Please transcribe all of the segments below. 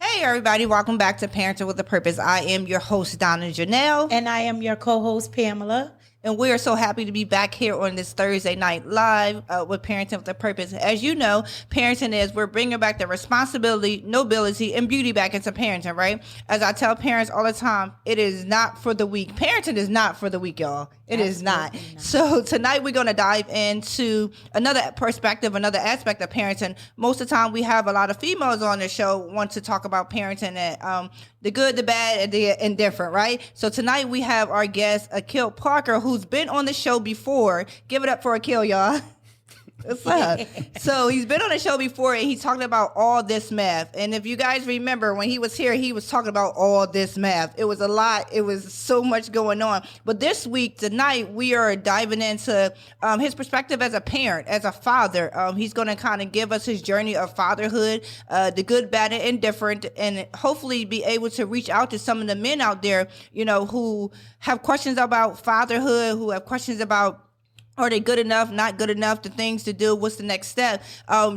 Hey everybody, welcome back to Parenting with a Purpose. I am your host, Donna Janelle. And I am your co-host, Pamela. And we are so happy to be back here on this Thursday night live with Parenting with a Purpose. As you know, parenting is we're bringing back the responsibility, nobility, and beauty back into parenting, right? As I tell parents all the time, it is not for the weak. Parenting is not for the weak, y'all. It is not. So tonight we're going to dive into another perspective, another aspect of parenting. Most of the time we have a lot of females on the show want to talk about parenting and the good, the bad, and the indifferent, right? So tonight we have our guest, Akil Parker, who's been on the show before. Give it up for Akil, y'all. What's up? So he's been on the show before, and he talked about all this math. And if you guys remember, when he was here, he was talking about all this math. It was a lot. It was so much going on. But this week, tonight, we are diving into his perspective as a parent, as a father. He's going to kind of give us his journey of fatherhood, the good, bad, and indifferent, and hopefully be able to reach out to some of the men out there, you know, who have questions about fatherhood, who have questions about are they good enough, not good enough, the things to do, what's the next step?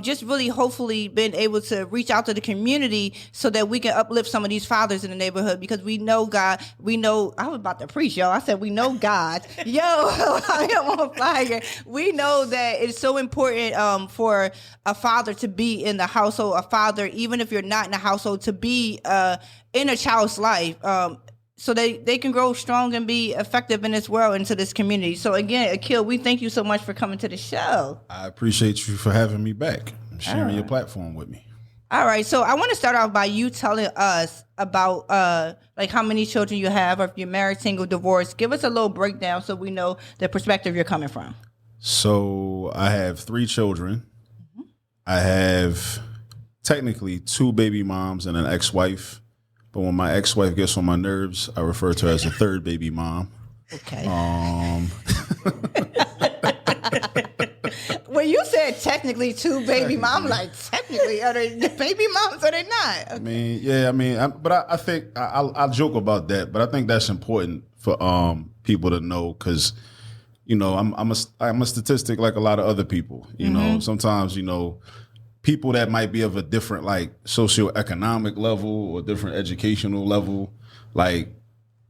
Just really hopefully been able to reach out to the community so that we can uplift some of these fathers in the neighborhood because we know God. We know, I was about to preach, y'all. I said we know God. Yo, I am on fire. We know that it's so important for a father to be in the household, a father, even if you're not in the household, to be in a child's life. So they can grow strong and be effective in this world, into this community. So again, Akil, we thank you so much for coming to the show. I appreciate you for having me back and sharing your platform with me. All right. So I want to start off by you telling us about like how many children you have, or if you're married, single, divorced. Give us a little breakdown so we know the perspective you're coming from. So I have 3 children. Mm-hmm. I have technically 2 baby moms and an ex-wife. But when my ex-wife gets on my nerves, I refer to her as a third baby mom. Okay. When you said technically 2 baby moms, like technically, are they baby moms or they not? Okay. I think I'll joke about that, but I think that's important for people to know because, you know, I'm a statistic like a lot of other people. You know, sometimes, you know, people that might be of a different like socioeconomic level or different educational level, like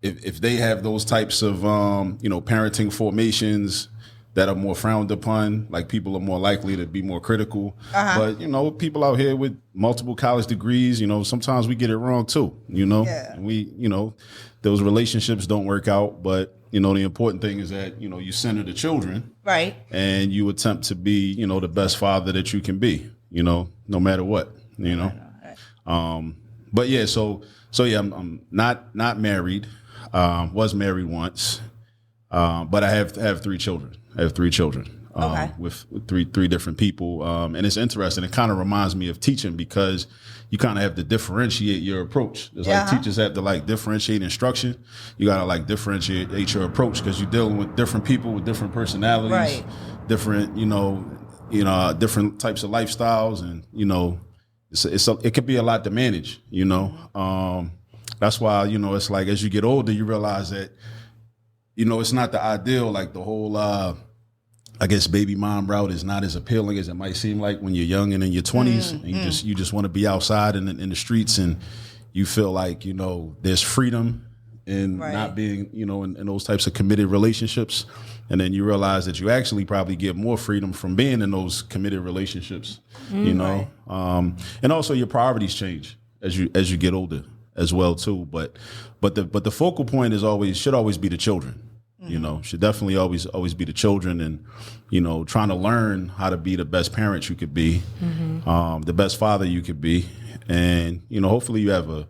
if they have those types of parenting formations that are more frowned upon, like people are more likely to be more critical. But you know, people out here with multiple college degrees, you know, sometimes we get it wrong too. You know, those relationships don't work out, but you know, the important thing is that, you know, you center the children, right, and you attempt to be, you know, the best father that you can be. You know, no matter what, you know. But yeah, so yeah, I'm not married. Was married once, but I have 3 children. I have 3 children with three different people, and it's interesting. It kind of reminds me of teaching because you kind of have to differentiate your approach. It's like teachers have to like differentiate instruction. You got to like differentiate your approach because you're dealing with different people with different personalities, different, different types of lifestyles, and you know, it could be a lot to manage. You know, that's why, you know, it's like as you get older, you realize that, you know, it's not the ideal. Like the whole, I guess, baby mom route is not as appealing as it might seem like when you're young and in your 20s, and you just want to be outside in the streets, and you feel like, you know, there's freedom in not being, you know, in those types of committed relationships. And then you realize that you actually probably get more freedom from being in those committed relationships, you know. And also your priorities change as you get older as well too. But the focal point should always be the children. You know, should definitely always be the children, and you know, trying to learn how to be the best parent you could be, the best father you could be, and you know, hopefully you have a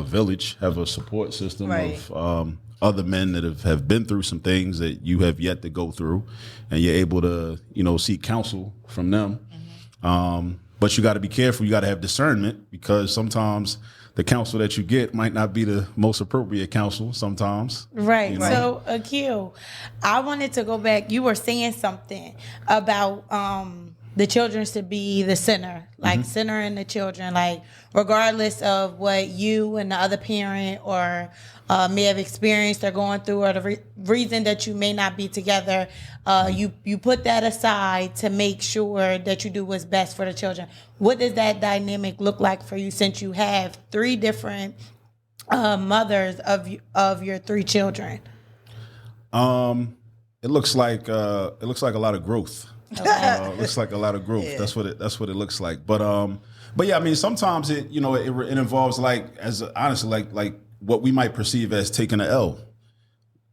village, have a support system of other men that have been through some things that you have yet to go through, and you're able to, you know, seek counsel from them. But you got to be careful. You got to have discernment, because sometimes the counsel that you get might not be the most appropriate counsel sometimes. Right. You know? So, Akil, I wanted to go back. You were saying something about the children to be the center, like centering the children, like regardless of what you and the other parent or may have experienced or going through, or the reason that you may not be together, you put that aside to make sure that you do what's best for the children. What does that dynamic look like for you, since you have 3 different mothers of your 3 children? It looks like a lot of growth. Okay. Looks like a lot of growth. Yeah. That's what it looks like. But yeah, I mean, sometimes it involves honestly what we might perceive as taking an L.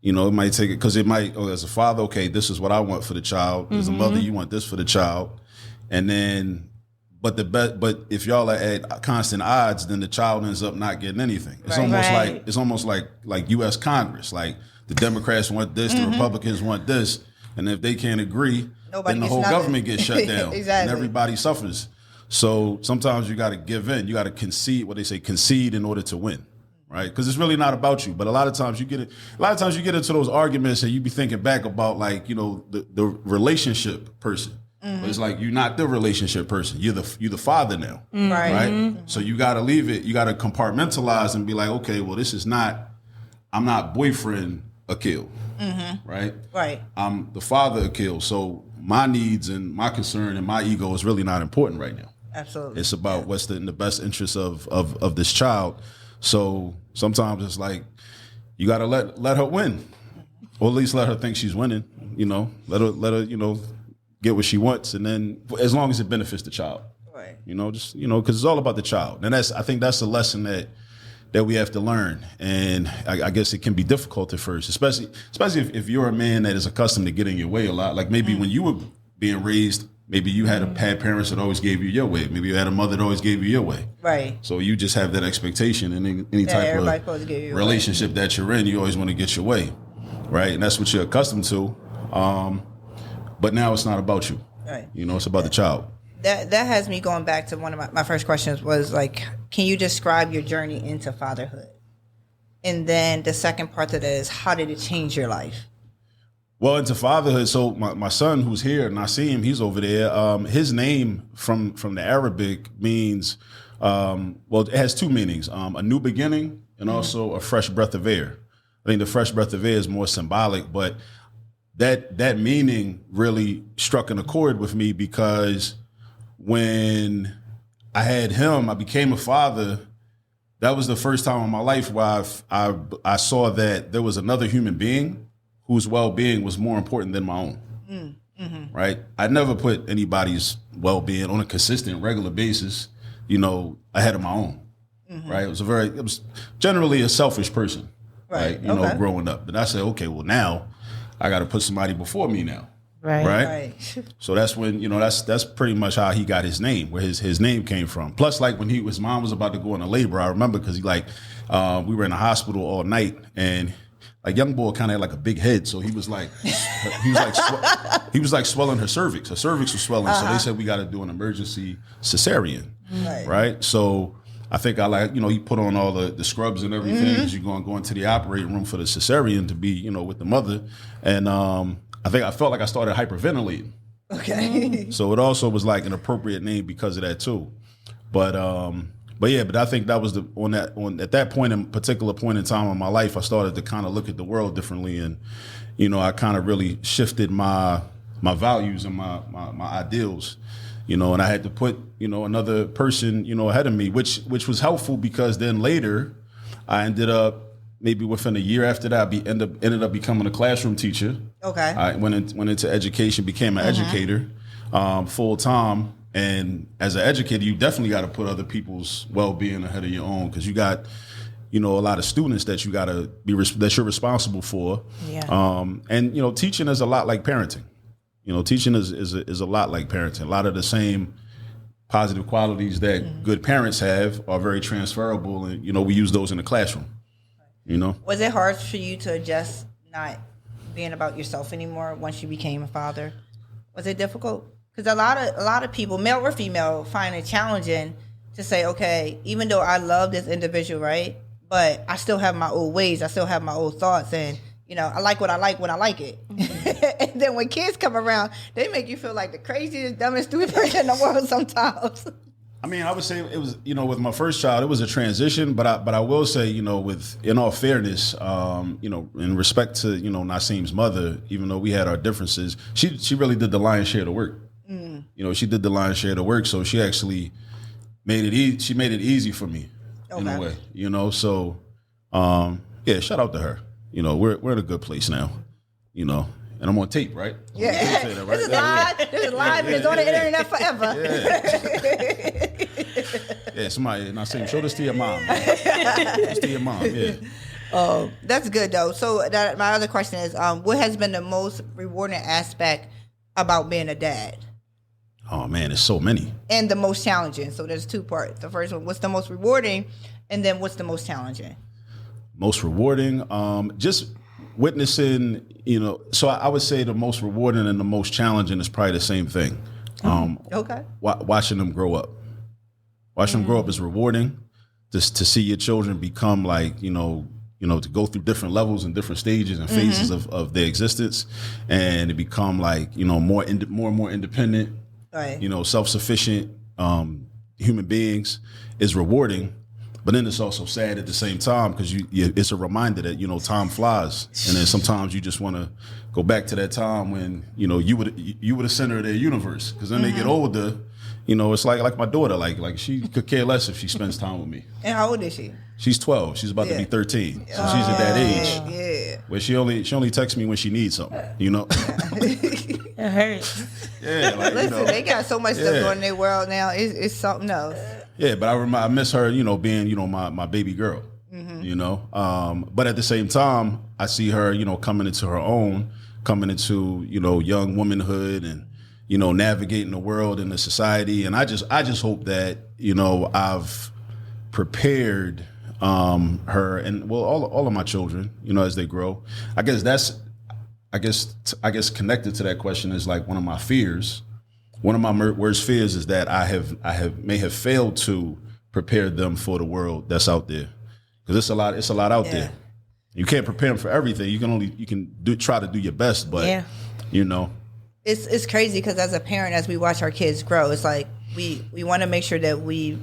It might take it because it might, as a father, okay, this is what I want for the child. As a mother, you want this for the child, and then, but if y'all are at constant odds, then the child ends up not getting anything. It's almost like U.S. Congress. Like the Democrats want this, the Republicans want this, and if they can't agree, then the whole government gets shut down. Exactly. And everybody suffers. So sometimes you got to give in. You got to concede in order to win, right? Because it's really not about you. But a lot of times you get into those arguments and you be thinking back about the relationship person. Mm-hmm. But it's like you're not the relationship person. You're the father now, right? Mm-hmm. So you got to leave it. You got to compartmentalize and be like, okay, well, I'm not boyfriend Akil, right? Right. I'm the father Akil. So my needs and my concern and my ego is really not important right now. Absolutely. It's about what's in the best interest of this child. So sometimes it's like you got to let her win, or at least let her think she's winning. Let her get what she wants, and then as long as it benefits the child, right? Because it's all about the child, and I think that's a lesson that we have to learn. And I guess it can be difficult at first, especially if you're a man that is accustomed to getting your way a lot. Like maybe when you were being raised, maybe you had parents that always gave you your way. Maybe you had a mother that always gave you your way. Right. So you just have that expectation in any type of relationship that you're in. You always want to get your way, right? And that's what you're accustomed to. But now it's not about you. Right. It's about the child. That has me going back to one of my first questions was like, can you describe your journey into fatherhood? And then the second part of that is, how did it change your life? Well, into fatherhood, so my son who's here, and I see him, he's over there. His name from the Arabic means, it has 2 meanings, a new beginning and also a fresh breath of air. I think the fresh breath of air is more symbolic, but that meaning really struck an chord with me because when I had him, I became a father. That was the first time in my life where I saw that there was another human being whose well-being was more important than my own. Right? I never put anybody's well-being on a consistent, regular basis, ahead of my own. Right? It was generally a selfish person, right? Growing up. But I said, okay, well now I got to put somebody before me now. Right. So that's when, that's pretty much how he got his name, where his name came from. Plus, like when his mom was about to go into labor, I remember because we were in the hospital all night, and young boy kind of had like a big head, so he was like swelling her cervix. Her cervix was swelling, so they said we got to do an emergency cesarean. Right. So I think he put on all the scrubs and everything because you're going to go into the operating room for the cesarean to be, with the mother, and I felt like I started hyperventilating. Okay. So it also was like an appropriate name because of that too. But I think that was at that point, in particular point in time in my life, I started to kind of look at the world differently, and I kind of really shifted my values and my ideals, and I had to put another person ahead of me, which was helpful because then later I ended up, maybe within a year after that, ended up becoming a classroom teacher. Okay. I went into education, became an educator full time. And as an educator, you definitely got to put other people's well-being ahead of your own, because you got, a lot of students that you got to that you're responsible for. Yeah. And teaching is a lot like parenting. Teaching is a lot like parenting. A lot of the same positive qualities that good parents have are very transferable, and we use those in the classroom. Was it hard for you to adjust not being about yourself anymore once you became a father? Was it difficult? Because a lot of people, male or female, find it challenging to say, okay, even though I love this individual, right, but I still have my old ways, I still have my old thoughts, and You know, I like what I like when I like it. And then when kids come around, they make you feel like the craziest, dumbest, stupid person in the world sometimes. I mean, I would say it was, you know, with my first child, it was a transition, but I will say, you know, in all fairness, you know, in respect to, you know, Nasim's mother, even though we had our differences, she really did the lion's share of the work. You know, she did the lion's share of the work, so she actually made it easy for me in a way, you know. So, yeah, shout out to her. You know, we're in a good place now, you know. And I'm on tape, right? Yeah. That, right? This is live. This is live and it's on the internet forever. Yeah, somebody, not saying, show this to your mom. This to your mom, yeah. Oh, that's good though. So my other question is, what has been the most rewarding aspect about being a dad? Oh man, there's so many. And the most challenging. So there's two parts. The first one, what's the most rewarding? And then what's the most challenging? Most rewarding, just witnessing, you know, so I would say the most rewarding and the most challenging is probably the same thing. Okay. Watching them grow up. Watching them grow up is rewarding. Just to see your children become like, you know, to go through different levels and different stages and phases of their existence, and to become like, you know, more and more independent, Right. you know, self-sufficient human beings is rewarding. But then it's also sad at the same time because it's a reminder that, you know, time flies, and then sometimes you just want to go back to that time when, you know, you were the center of their universe. Because then they get older, you know, it's like my daughter, like she could care less if she spends time with me. And how old is she? She's 12. She's about to be 13, so she's at that age. Yeah. Where she only texts me when she needs something, you know. It hurts. Yeah, like, Listen, you know, they got so much stuff going in their world now. It's something else. Yeah, but I miss her, you know, being, you know, my baby girl, you know. But at the same time, I see her, you know, coming into her own, coming into, you know, young womanhood and, you know, navigating the world and the society. And I just hope that, you know, I've prepared her and, well, all of my children, you know, as they grow. I guess connected to that question is like one of my fears. One of my worst fears is that I may have failed to prepare them for the world that's out there, because it's a lot out there. You can't prepare them for everything. You can try to do your best, but you know, it's crazy because as a parent, as we watch our kids grow, it's like we want to make sure that we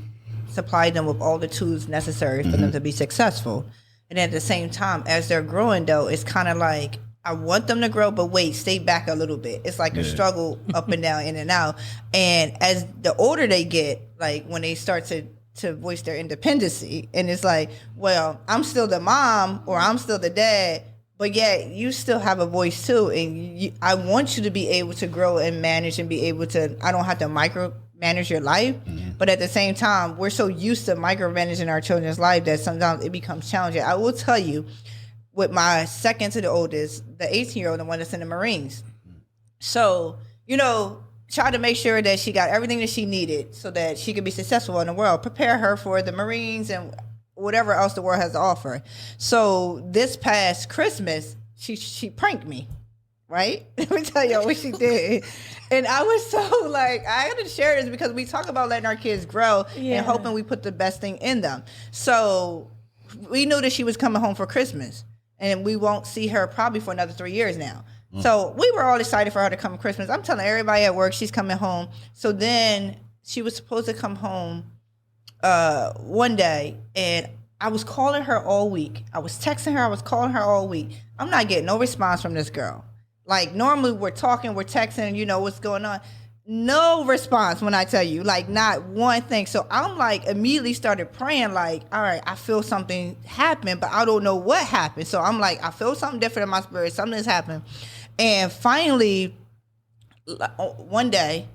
supply them with all the tools necessary for them to be successful, and at the same time, as they're growing, though, it's kind of like, I want them to grow, but wait, stay back a little bit. It's like a struggle up and down, in and out. And as the older they get, like when they start to voice their independency, and it's like, well, I'm still the mom or I'm still the dad, but yeah, you still have a voice too. And I want you to be able to grow and manage and be able to, I don't have to micromanage your life. But at the same time, we're so used to micromanaging our children's life that sometimes it becomes challenging. I will tell you, with my second to the oldest, the 18-year-old, the one that's in the Marines. So, you know, try to make sure that she got everything that she needed so that she could be successful in the world. Prepare her for the Marines and whatever else the world has to offer. So this past Christmas, she pranked me, right? Let me tell you what she did. And I was so like, I had to share this because we talk about letting our kids grow and hoping we put the best thing in them. So we knew that she was coming home for Christmas. And we won't see her probably for another 3 years now. So we were all excited for her to come for Christmas. I'm telling everybody at work she's coming home. So then she was supposed to come home one day, and I was calling her all week. I was texting her. I was calling her all week. I'm not getting no response from this girl. Like, normally we're talking, we're texting, you know, what's going on. No response when I tell you, like, not one thing. So I'm like, immediately started praying, like, all right, I feel something happened, but I don't know what happened. So I'm like, I feel something different in my spirit. Something has happened. And finally, one day,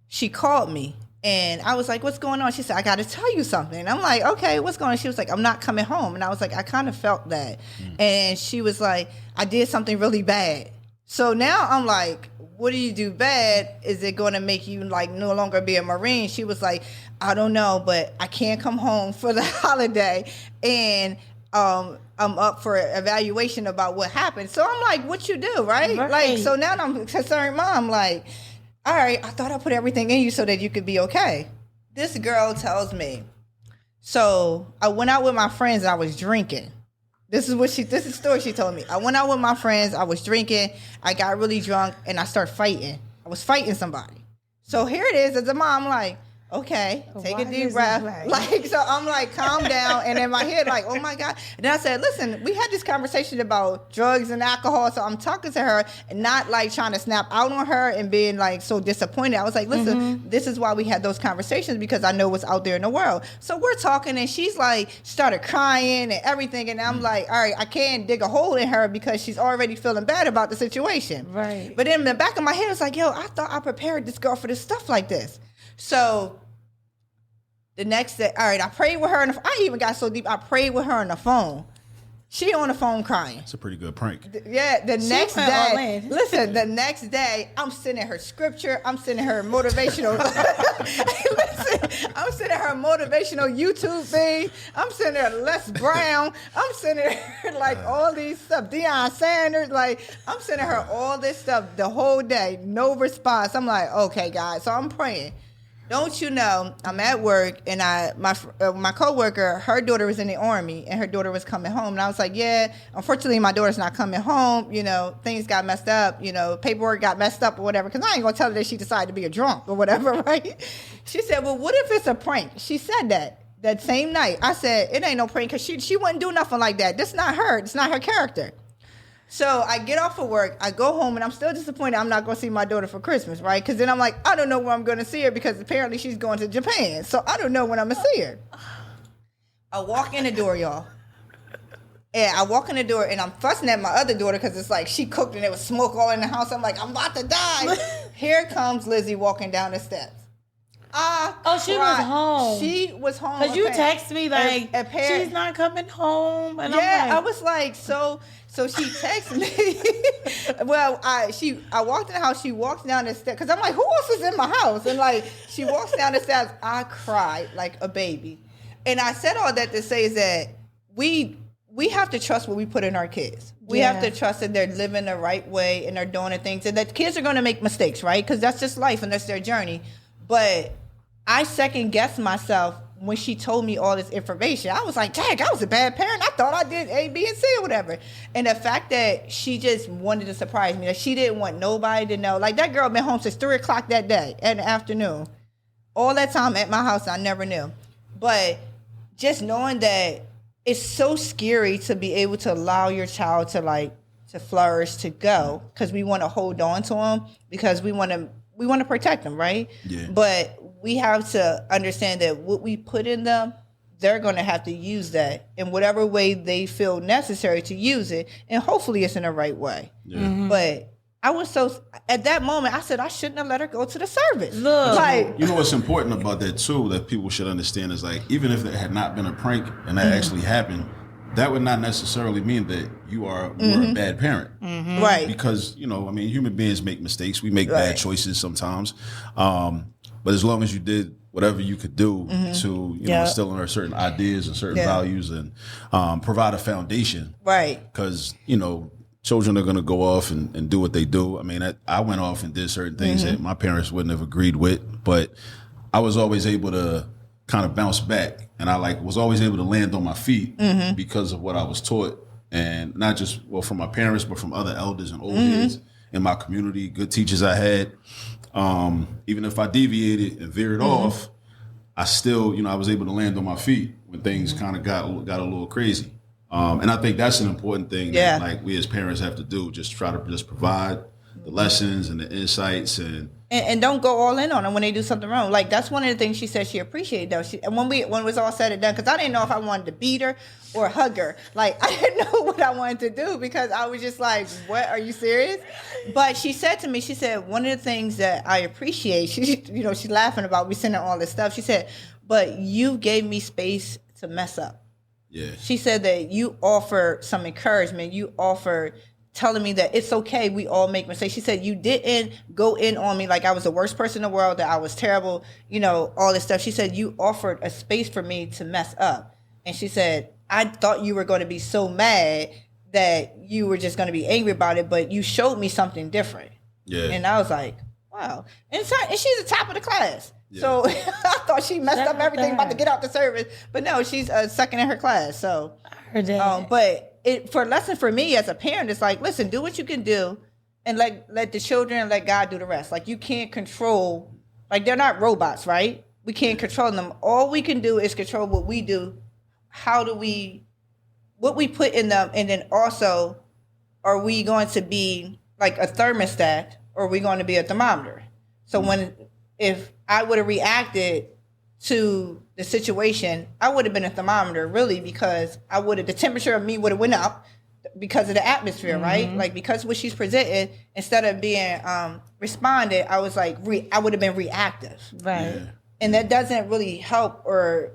she called me. And I was like, what's going on? She said, I got to tell you something. And I'm like, okay, what's going on? She was like, I'm not coming home. And I was like, I kind of felt that. And she was like, I did something really bad. So now I'm like, what do you do bad? Is it going to make you like no longer be a Marine? She was like, I don't know, but I can't come home for the holiday. And I'm up for evaluation about what happened. So I'm like, what you do, right? Like, so now I'm concerned mom, like, all right, I thought I put everything in you so that you could be okay. This girl tells me, so I went out with my friends and I was drinking. This is the story she told me. I went out with my friends. I was drinking. I got really drunk, and I started fighting. I was fighting somebody. So here it is as a mom, like, okay, take a deep breath. Like, so I'm like, calm down. And in my head, like, oh my God. And then I said, listen, we had this conversation about drugs and alcohol. So I'm talking to her and not like trying to snap out on her and being like so disappointed. I was like, listen, this is why we had those conversations, because I know what's out there in the world. So we're talking and she's like, started crying and everything. And I'm like, all right, I can't dig a hole in her because she's already feeling bad about the situation. Right. But in the back of my head, it's like, yo, I thought I prepared this girl for this stuff like this. So the next day, all right, I prayed with her. I even got so deep, I prayed with her on the phone. She on the phone crying. It's a pretty good prank. Yeah, the next day, listen, the next day, I'm sending her scripture. I'm sending her motivational. Listen, I'm sending her motivational YouTube thing. I'm sending her Les Brown. I'm sending her like all these stuff. Deion Sanders. Like, I'm sending her all this stuff the whole day. No response. I'm like, okay, guys. So I'm praying. Don't you know, I'm at work and my coworker, her daughter was in the Army and her daughter was coming home. And I was like, yeah, unfortunately, my daughter's not coming home. You know, things got messed up. You know, paperwork got messed up or whatever. Because I ain't going to tell her that she decided to be a drunk or whatever, right? She said, well, what if it's a prank? She said that same night. I said, it ain't no prank because she wouldn't do nothing like that. That's not her. It's not her character. So I get off of work, I go home, and I'm still disappointed I'm not going to see my daughter for Christmas, right? Because then I'm like, I don't know where I'm going to see her because apparently she's going to Japan. So I don't know when I'm going to see her. I walk in the door, y'all. And I walk in the door, and I'm fussing at my other daughter because it's like she cooked and there was smoke all in the house. I'm like, I'm about to die. Here comes Lizzie walking down the steps. She was home. She was home. Because you text me like, she's not coming home. And yeah, I'm like, I was like, so she texted me. Well, I walked in the house. She walks down the steps because I'm like, who else is in my house? And like, she walks down the steps. I cried like a baby. And I said all that to say is that we have to trust what we put in our kids. We have to trust that they're living the right way and they're doing the things, and that kids are going to make mistakes, right? Because that's just life and that's their journey. But I second guessed myself when she told me all this information. I was like, dang, I was a bad parent. I thought I did A, B, and C or whatever. And the fact that she just wanted to surprise me, that she didn't want nobody to know. Like, that girl been home since 3 o'clock that day in the afternoon. All that time at my house, I never knew. But just knowing that it's so scary to be able to allow your child to flourish, to go, because we want to hold on to them, because we want to protect them, right? Yeah. But we have to understand that what we put in them, they're going to have to use that in whatever way they feel necessary to use it. And hopefully it's in the right way. Yeah. Mm-hmm. But I was at that moment, I said, I shouldn't have let her go to the service. Look. Like, you know what's important about that too, that people should understand is like, even if it had not been a prank and that actually happened, that would not necessarily mean that you are a bad parent. Mm-hmm. Right. Because, human beings make mistakes. We make bad choices sometimes. But as long as you did whatever you could do to, instill in her certain ideas and certain values and provide a foundation. Right. Because, children are going to go off and do what they do. I mean, I went off and did certain things that my parents wouldn't have agreed with, but I was always able to kind of bounce back. And I was always able to land on my feet because of what I was taught. And not just, from my parents, but from other elders and old heads in my community, good teachers I had. Even if I deviated and veered off, I still, I was able to land on my feet when things kind of got a little crazy. And I think that's an important thing that we as parents have to do, just try to just provide the lessons and the insights and don't go all in on them when they do something wrong. Like, that's one of the things she said she appreciated, though. And when it was all said and done, because I didn't know if I wanted to beat her or hug her. Like, I didn't know what I wanted to do because I was just like, what, are you serious? But she said to me, one of the things that I appreciate, she's laughing about me sending all this stuff. She said, but you gave me space to mess up. Yeah. She said that you offered some encouragement. You offered telling me that it's okay, we all make mistakes. She said, you didn't go in on me like I was the worst person in the world, that I was terrible, all this stuff. She said, you offered a space for me to mess up. And she said, I thought you were going to be so mad that you were just going to be angry about it, but you showed me something different. Yeah. And I was like, wow. And she's the top of the class. Yeah. So I thought she messed up everything about to get out the service. But no, she's second in her class. So, I heard that. But for a lesson for me as a parent, it's like, listen, do what you can do, and let the children, let God do the rest. Like, you can't control, like, they're not robots, right? We can't control them. All we can do is control what we do. What we put in them, and then also, are we going to be like a thermostat, or are we going to be a thermometer? So if I would have reacted to the situation, I would have been a thermometer, really, because the temperature of me would have went up because of the atmosphere, right? Like, because what she's presented, instead of being responded, I was like, I would have been reactive. Right. Yeah. And that doesn't really help or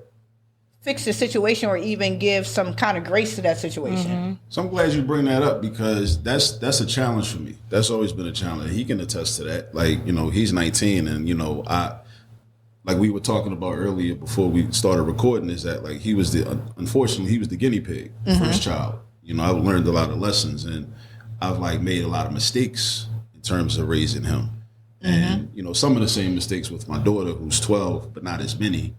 fix the situation, or even give some kind of grace to that situation. So I'm glad you bring that up, because that's a challenge for me. That's always been a challenge. He can attest to that. Like, he's 19, and like we were talking about earlier before we started recording, is that, like, unfortunately he was the guinea pig, first child. I've learned a lot of lessons, and I've like made a lot of mistakes in terms of raising him. And some of the same mistakes with my daughter, who's 12, but not as many.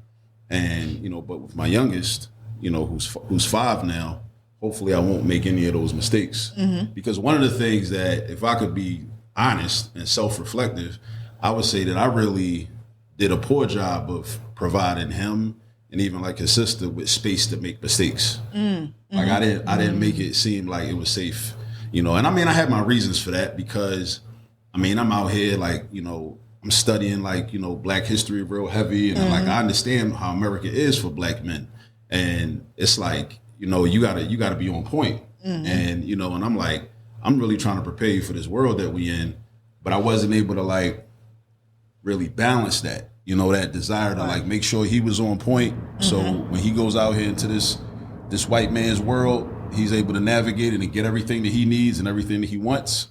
And but with my youngest, who's 5 now, hopefully I won't make any of those mistakes. Because one of the things that, if I could be honest and self-reflective, I would say that I really did a poor job of providing him, and even like his sister, with space to make mistakes. Like, I didn't make it seem like it was safe, and I mean, I had my reasons for that, because I'm out here, like, I'm studying, like, Black history real heavy, and like, I understand how America is for Black men, and it's like, you gotta be on point. And and I'm like, I'm really trying to prepare you for this world that we in, but I wasn't able to, like, really balance that, that desire to like make sure he was on point. So when he goes out here into this white man's world, he's able to navigate it and get everything that he needs and everything that he wants,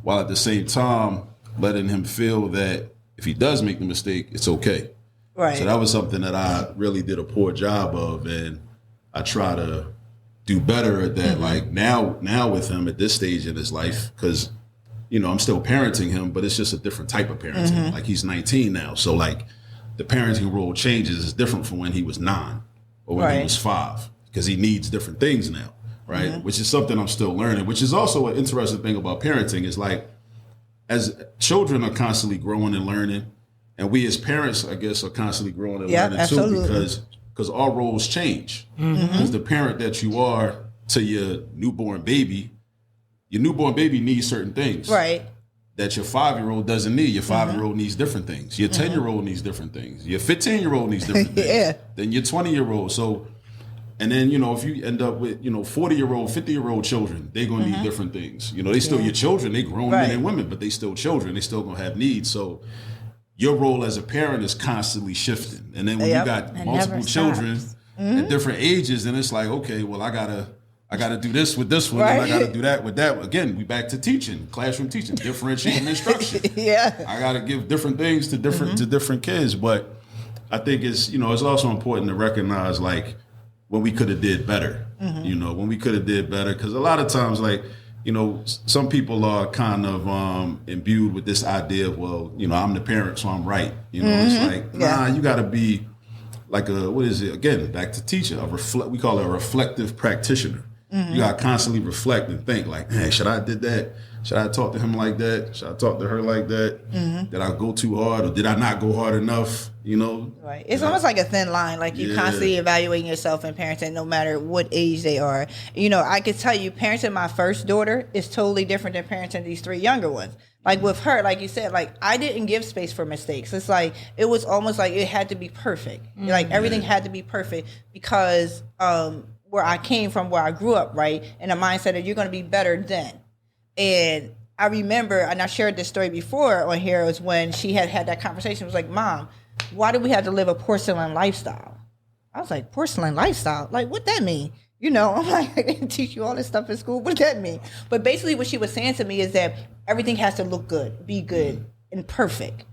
while at the same time letting him feel that if he does make the mistake, it's okay. Right. So that was something that I really did a poor job of, and I try to do better at that. Like, now with him at this stage in his life, because I'm still parenting him, but it's just a different type of parenting. Like, he's 19 now, so like the parenting role changes. Is different from when he was 9 or when he was 5, because he needs different things now, right? Which is something I'm still learning. Which is also an interesting thing about parenting, is like, as children are constantly growing and learning, and we as parents, I guess, are constantly growing and learning too, because our roles change. Because the parent that you are to your newborn baby needs certain things. Right. That your 5-year-old doesn't need. Your 5-year-old needs different things. Your 10-year-old needs different things. Your 15-year-old needs different things. Than your 20-year-old. So, and then, if you end up with, 40-year-old, 50-year-old children, they're going to need different things. They still your children. They grown men and women, but they still children. They still going to have needs. So your role as a parent is constantly shifting. And then when you got multiple children at different ages, then it's like, okay, well, I gotta do this with this one, and I gotta do that with that. Again, we back to teaching, classroom teaching, differentiating instruction. I gotta give different things to different kids. But I think it's also important to recognize, like, when we could have did better. When we could have did better, because a lot of times, like, some people are kind of imbued with this idea of, well, I'm the parent, so I'm right. It's like, nah, you gotta be like what is it? Again, back to teaching, we call it a reflective practitioner. You got to constantly reflect and think, like, hey, should I have did that? Should I talk to him like that? Should I talk to her like that? Did I go too hard, or did I not go hard enough? Right. It's almost like a thin line. Like, you constantly evaluating yourself and parenting, no matter what age they are. I could tell you, parenting my first daughter is totally different than parenting these 3 younger ones. Like, with her, like you said, like, I didn't give space for mistakes. It's like, it was almost like it had to be perfect. Like, everything had to be perfect, because where I came from, where I grew up, right? And the mindset that you're going to be better than. And I remember, and I shared this story before on here, was when she had that conversation. It was like, Mom, why do we have to live a porcelain lifestyle? I was like, porcelain lifestyle? Like, what that mean? I'm like, I didn't teach you all this stuff in school. What does that mean? But basically what she was saying to me is that everything has to look good, be good, and perfect.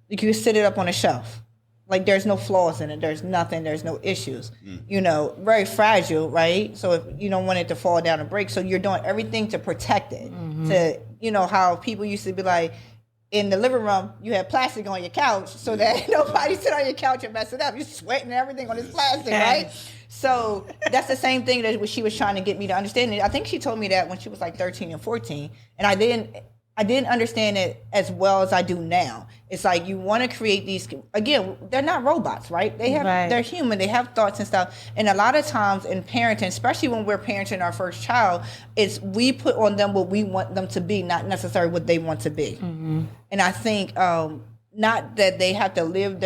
You can sit it up on a shelf. Like, there's no flaws in it. There's nothing. There's no issues. Very fragile, right? So if you don't want it to fall down and break, so you're doing everything to protect it. To, how people used to be like, in the living room, you have plastic on your couch so that nobody sit on your couch and mess it up. You're sweating and everything on this plastic, right? So that's the same thing that she was trying to get me to understand. And I think she told me that when she was like 13 and 14. And I didn't understand it as well as I do now. It's like you want to create these, again, they're not robots, right? They're human, they have thoughts and stuff. And a lot of times in parenting, especially when we're parenting our first child, it's we put on them what we want them to be, not necessarily what they want to be. Mm-hmm. And I think not that they have to live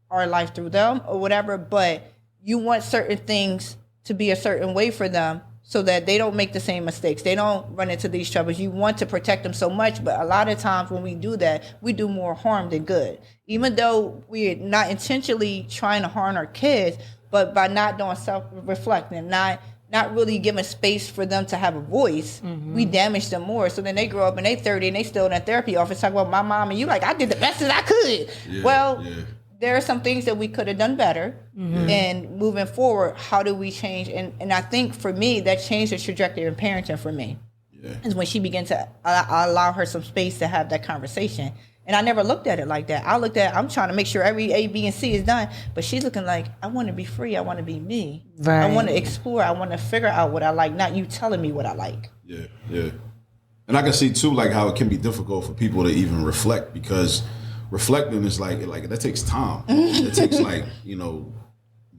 our life through them or whatever, but you want certain things to be a certain way for them so that they don't make the same mistakes. They don't run into these troubles. You want to protect them so much, but a lot of times when we do that, we do more harm than good. Even though we're not intentionally trying to harm our kids, but by not doing self-reflecting, not really giving space for them to have a voice, we damage them more. So then they grow up and they 30 and they still in a therapy office talking about my mom and you like, I did the best that I could. Yeah. There are some things that we could have done better. And moving forward, how do we change? And I think for me, that changed the trajectory of parenting for me. Is when she began to allow her some space to have that conversation. And I never looked at it like that. I'm trying to make sure every A, B, and C is done. But she's looking like, I want to be free. I want to be me. Right. I want to explore. I want to figure out what I like, not you telling me what I like. Yeah. And I can see, too, like how it can be difficult for people to even reflect because reflecting is like that takes time. It takes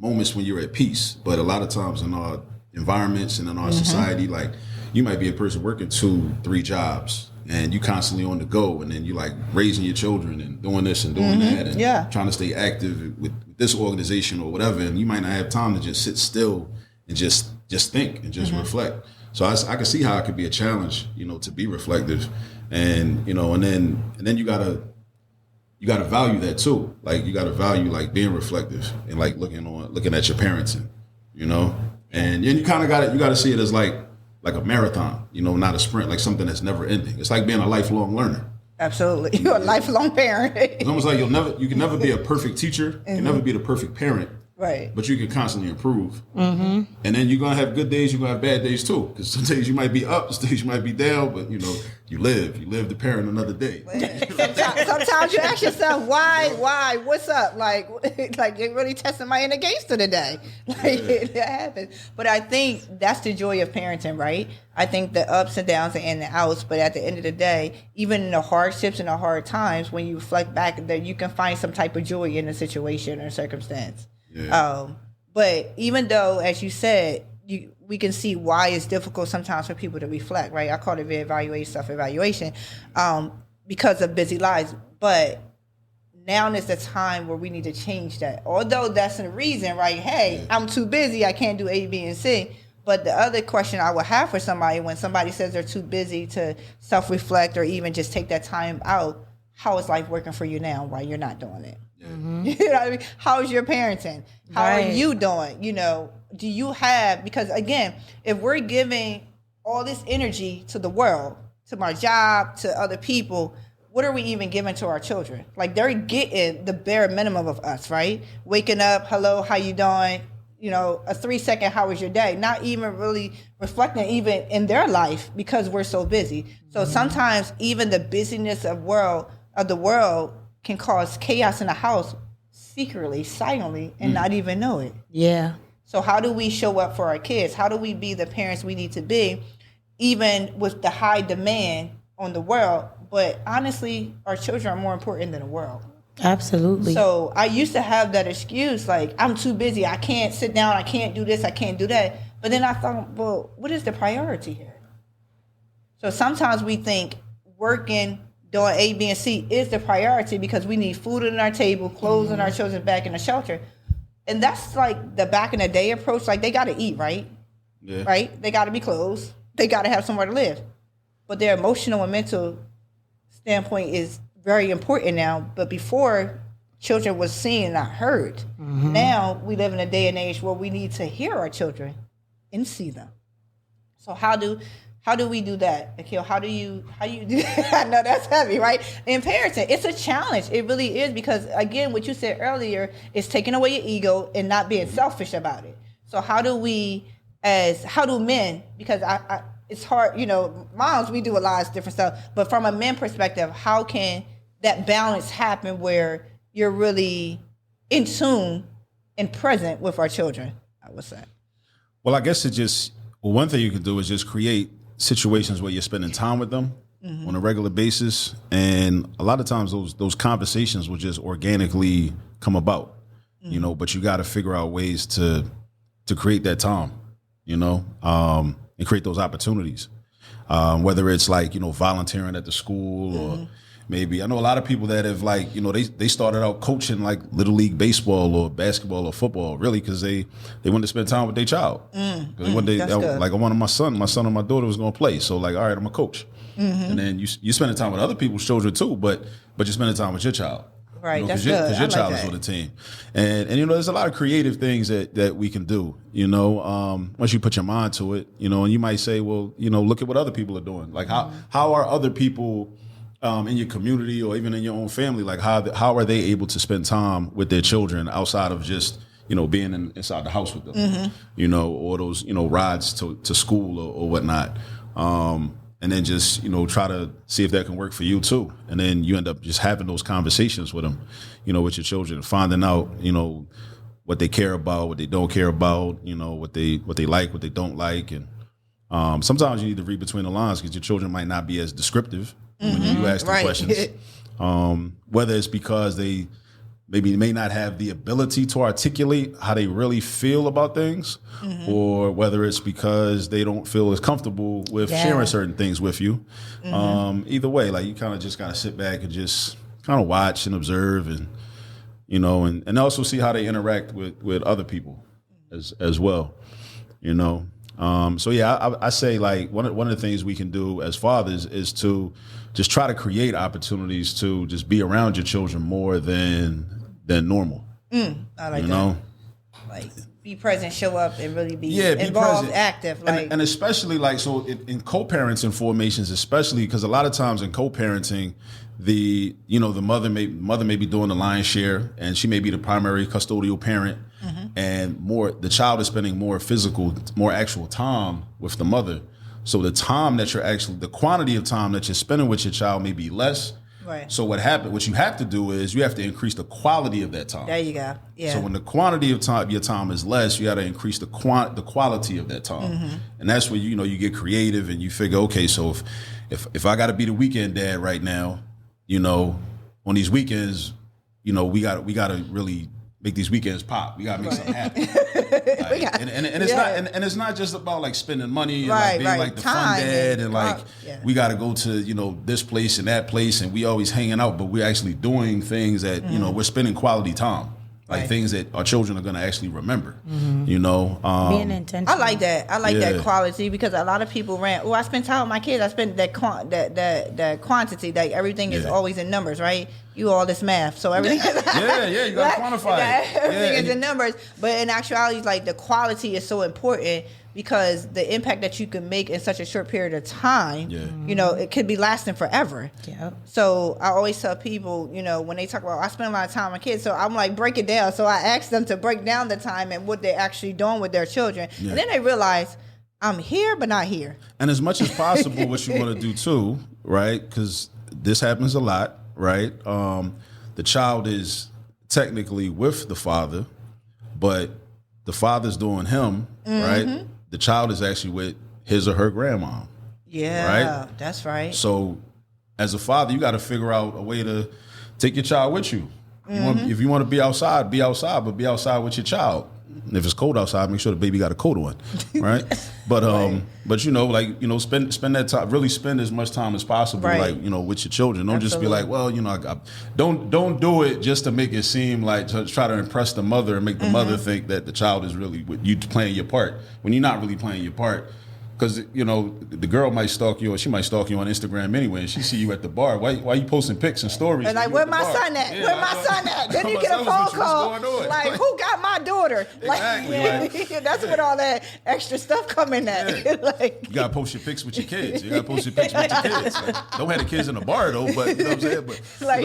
moments when you're at peace. But a lot of times in our environments and in our society, like you might be a person working 2-3 jobs and you constantly on the go, and then you like raising your children and doing this and doing that and trying to stay active with this organization or whatever, and you might not have time to just sit still and just think and just reflect. So I can see how it could be a challenge, to be reflective, and and then you gotta value that too. Like you gotta value like being reflective and like looking at your parenting, and you kind of gotta see it as like a marathon, not a sprint, like something that's never ending. It's like being a lifelong learner. Absolutely, you're a lifelong parent. It's almost like you can never be a perfect teacher, you can never be the perfect parent. Right. But you can constantly improve. And then you're going to have good days, you're going to have bad days too. Because some days you might be up, some days you might be down, but you live to parent another day. Sometimes you ask yourself, why, what's up? Like you're really testing my inner gangster today. That happens. But I think that's the joy of parenting, right? I think the ups and downs and in and outs, but at the end of the day, even in the hardships and the hard times, when you reflect back, that you can find some type of joy in a situation or circumstance. Yeah. But even though, as you said, we can see why it's difficult sometimes for people to reflect, right? I call it reevaluation, self-evaluation, because of busy lives. But now is the time where we need to change that. Although that's a reason, right? Hey, I'm too busy. I can't do A, B, and C. But the other question I would have for somebody when somebody says they're too busy to self-reflect or even just take that time out, how is life working for you now while you're not doing it? You know what I mean? How's your parenting? How are you doing? Do you have, because again, if we're giving all this energy to the world, to my job, to other people, what are we even giving to our children? Like they're getting the bare minimum of us, right? Waking up, hello, how you doing? A 3-second, how was your day? Not even really reflecting even in their life because we're so busy. So sometimes even the busyness of the world can cause chaos in the house secretly, silently, and not even know it. Yeah. So how do we show up for our kids? How do we be the parents we need to be, even with the high demand on the world? But honestly, our children are more important than the world. Absolutely. So I used to have that excuse, like, I'm too busy. I can't sit down. I can't do this. I can't do that. But then I thought, well, what is the priority here? So sometimes we think working, doing A, B, and C is the priority because we need food on our table, clothes on our children back in the shelter. And that's like the back in the day approach. Like they got to eat, right? Yeah. Right? They got to be clothed. They got to have somewhere to live. But their emotional and mental standpoint is very important now. But before, children was seen, not heard. Now we live in a day and age where we need to hear our children and see them. So how do we do that, Akil? How do you do that? I know that's heavy, right? In parenting, it's a challenge. It really is because, again, what you said earlier is taking away your ego and not being selfish about it. So how do men, because it's hard, moms, we do a lot of different stuff, but from a men perspective, how can that balance happen where you're really in tune and present with our children, I would say? Well, I guess one thing you can do is just create situations where you're spending time with them on a regular basis. And a lot of times those conversations will just organically come about, but you got to figure out ways to create that time, and create those opportunities. Whether it's like, volunteering at the school or maybe, I know a lot of people that have they started out coaching like Little League baseball or basketball or football, really, because they wanted to spend time with their child. One day, like I wanted my son and my daughter was going to play. So like, all right, I'm a coach. And then you spending time with other people's children too, but you're spending time with your child. Right, Because that's good. your child is on the team. And there's a lot of creative things that we can do, once you put your mind to it, and you might say, well, look at what other people are doing. Like how are other people in your community or even in your own family, like how are they able to spend time with their children outside of just, being inside the house with them, or those, rides to school or whatnot. And then just, try to see if that can work for you too. And then you end up just having those conversations with them, with your children, finding out, what they care about, what they don't care about, what they like, what they don't like. And sometimes you need to read between the lines because your children might not be as descriptive when you ask them questions. Whether it's because they may not have the ability to articulate how they really feel about things, or whether it's because they don't feel as comfortable with sharing certain things with you. Either way, like you kind of just got to sit back and just kind of watch and observe and, and also see how they interact with other people as well, So yeah, I say like one of the things we can do as fathers is to just try to create opportunities to just be around your children more than normal. I like that. Like be present, show up, and really be involved, present. active. Like and especially like so in co-parenting formations, especially because a lot of times in co-parenting, the mother may be doing the lion's share, and she may be the primary custodial parent, and the child is spending more actual time with the mother. So the quantity of time that you're spending with your child may be less. Right. So what you have to do is you have to increase the quality of that time. There you go. Yeah. So when the quantity of your time is less, you got to increase the quality of that time. And that's where you get creative and you figure, okay, so if I got to be the weekend dad right now, on these weekends, we got to really make these weekends pop. We gotta make something happen. And it's not just about like spending money and like being like the fun dad and like we gotta go to this place and that place and we always hanging out, but we're actually doing things that we're spending quality time. Like things that our children are going to actually remember, being intentional. I like that. I like that quality because a lot of people rant. Oh, I spend time with my kids. I spend that quantity. Like everything is always in numbers, right? You all this math, so everything. You got to quantify it. Everything is in numbers, but in actuality, like the quality is so important because the impact that you can make in such a short period of time, it could be lasting forever. Yeah. So I always tell people, when they talk about, I spend a lot of time with kids, so I'm like, break it down. So I ask them to break down the time and what they're actually doing with their children. Yeah. And then they realize, I'm here, but not here. And as much as possible, what you want to do too, right? Because this happens a lot, right? The child is technically with the father, but the father's doing him, right? The child is actually with his or her grandma. Yeah, right? That's right. So as a father, you got to figure out a way to take your child with you. If you want to be outside, but be outside with your child. And if it's cold outside, make sure the baby got a coat on, right? But spend that time. Really spend as much time as possible, with your children. Don't just be like, well, don't do it just to make it seem like to try to impress the mother and make the mother think that the child is really with you playing your part when you're not really playing your part. Because, the girl might stalk you or she might stalk you on Instagram anyway and she see you at the bar. Why you posting pics and stories? And like, where my son at? Yeah, where my son at? Then you get a phone call. Like, who got my daughter? Exactly. That's what all that extra stuff coming at. You got to post your pics with your kids. You got to post your pics with your kids. Like, don't have the kids in the bar, though, but you know what I'm saying? But,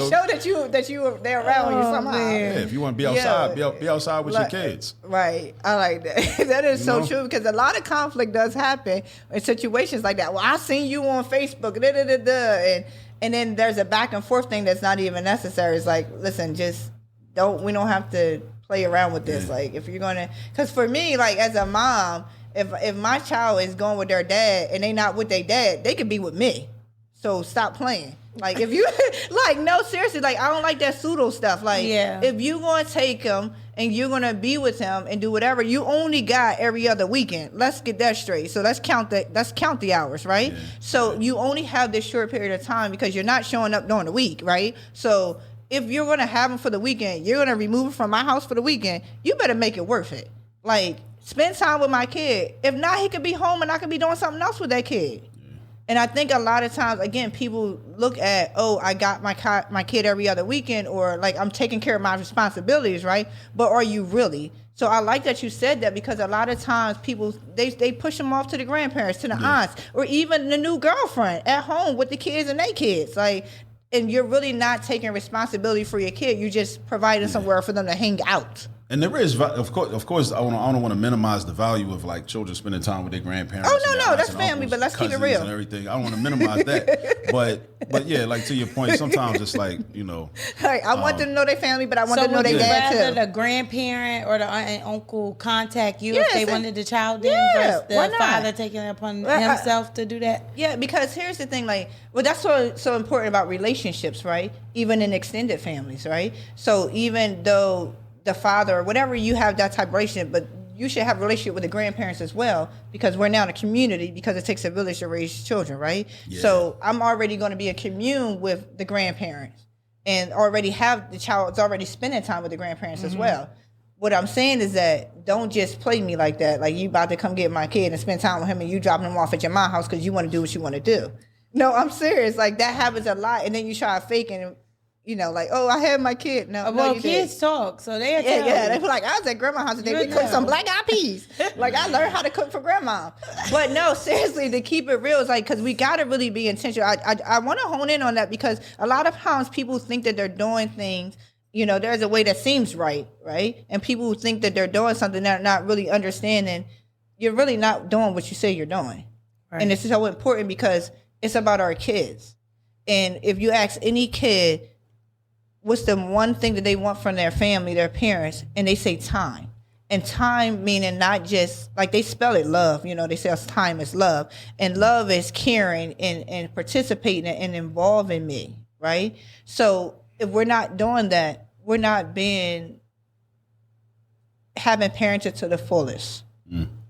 show that you were there around you somehow. Yeah, if you want to be outside, be outside with your kids. Right. I like that. That is so true because a lot of conflict does happen in situations like that. Well, I seen you on Facebook, and then there's a back and forth thing that's not even necessary. It's like, listen, just we don't have to play around with this. Like, if you're gonna, because for me, like as a mom, if my child is going with their dad and they not with their dad, they could be with me. So stop playing. Like, if you like, no, seriously, like I don't like that pseudo stuff. Like, if you gonna take him and you're gonna be with him and do whatever, you only got every other weekend. Let's get that straight. So let's count the hours, right? Yeah. So you only have this short period of time because you're not showing up during the week, right? So if you're gonna have him for the weekend, you're gonna remove him from my house for the weekend. You better make it worth it. Like, spend time with my kid. If not, he could be home and I could be doing something else with that kid. And I think a lot of times, again, people look at, oh, I got my kid every other weekend, or like I'm taking care of my responsibilities, right? But are you really? So I like that you said that, because a lot of times people, they push them off to the grandparents, to the aunts, or even the new girlfriend at home with the kids and their kids. Like, and you're really not taking responsibility for your kid. You're just providing somewhere for them to hang out. And there is, of course, I don't want to minimize the value of like children spending time with their grandparents. Oh no, that's family, but let's keep it real and everything. I don't want to minimize that, but yeah, like to your point, sometimes it's like, you know, like, I want them to know their family, but I want them to know their dad too. Rather the grandparent or the aunt and uncle contact you if they wanted the child in versus the father taking it upon himself to do that? Yeah, because here's the thing, like, well, that's what's so important about relationships, right? Even in extended families, right? So even though the father or whatever, you have that type of relationship, but you should have a relationship with the grandparents as well, because we're now in a community, because it takes a village to raise children, right? Yeah. So I'm already going to be in commune with the grandparents and already have the child's already spending time with the grandparents as well. What I'm saying is that don't just play me like that. Like, you about to come get my kid and spend time with him and you dropping him off at your mom's house because you want to do what you want to do. No, I'm serious. Like, that happens a lot. And then you try faking, you know, like, oh, I had my kid. No, kids talk, so they they be like, I was at grandma's house today. We cooked some black eyed peas. Like, I learned how to cook for grandma. But no, seriously, to keep it real, it's like, because we got to really be intentional. I want to hone in on that, because a lot of times people think that they're doing things, you know, there's a way that seems right? And people who think that they're doing something, they're not really understanding. You're really not doing what you say you're doing. Right. And this is so important, because it's about our kids. And if you ask any kid, what's the one thing that they want from their family, their parents, and they say time. And time meaning not just, like, they spell it love, you know, they say time is love. And love is caring and participating and involving me, right? So if we're not doing that, we're not having parented to the fullest.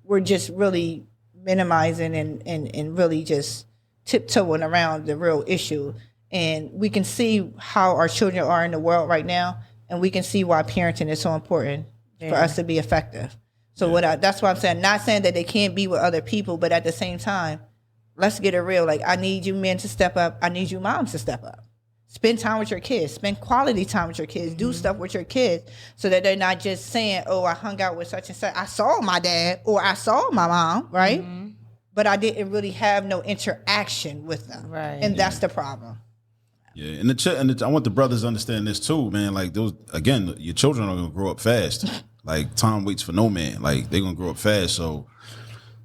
We're just really minimizing and really just tiptoeing around the real issue. And we can see how our children are in the world right now, and we can see why parenting is so important for us to be effective. So that's why I'm saying, not saying that they can't be with other people, but at the same time, let's get it real. Like, I need you men to step up. I need you moms to step up. Spend time with your kids. Spend quality time with your kids. Do stuff with your kids, so that they're not just saying, oh, I hung out with such and such. I saw my dad or I saw my mom, right? But I didn't really have no interaction with them. Right. And that's the problem. Yeah, and I want the brothers to understand this too, man. Like, those, again, your children are gonna grow up fast. Like, time waits for no man. Like, they're gonna grow up fast. So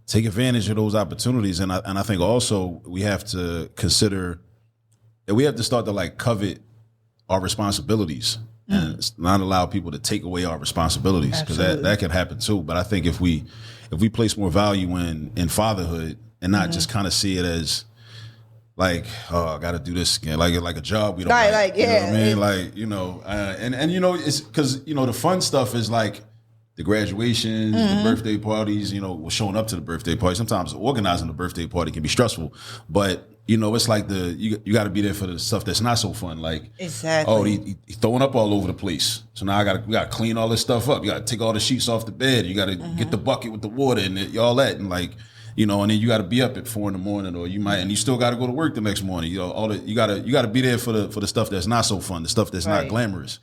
take advantage of those opportunities. And I think also we have to consider that we have to start to, like, covet our responsibilities and not allow people to take away our responsibilities, because that can happen too. But I think if we place more value in fatherhood and not just kind of see it as, like, oh, I got to do this again, like a job we don't like. You know what I mean? Like, you know, and you know, it's because, you know, the fun stuff is like the graduations, the birthday parties, you know, showing up to the birthday party. Sometimes organizing the birthday party can be stressful, but, you know, it's like you got to be there for the stuff that's not so fun. Like, oh, he throwing up all over the place. So now we got to clean all this stuff up. You got to take all the sheets off the bed. You got to get the bucket with the water and all that, and, like, you know, and then you got to be up at 4 a.m, or you still got to go to work the next morning. You know, you got to be there for the stuff that's not so fun, the stuff that's not glamorous.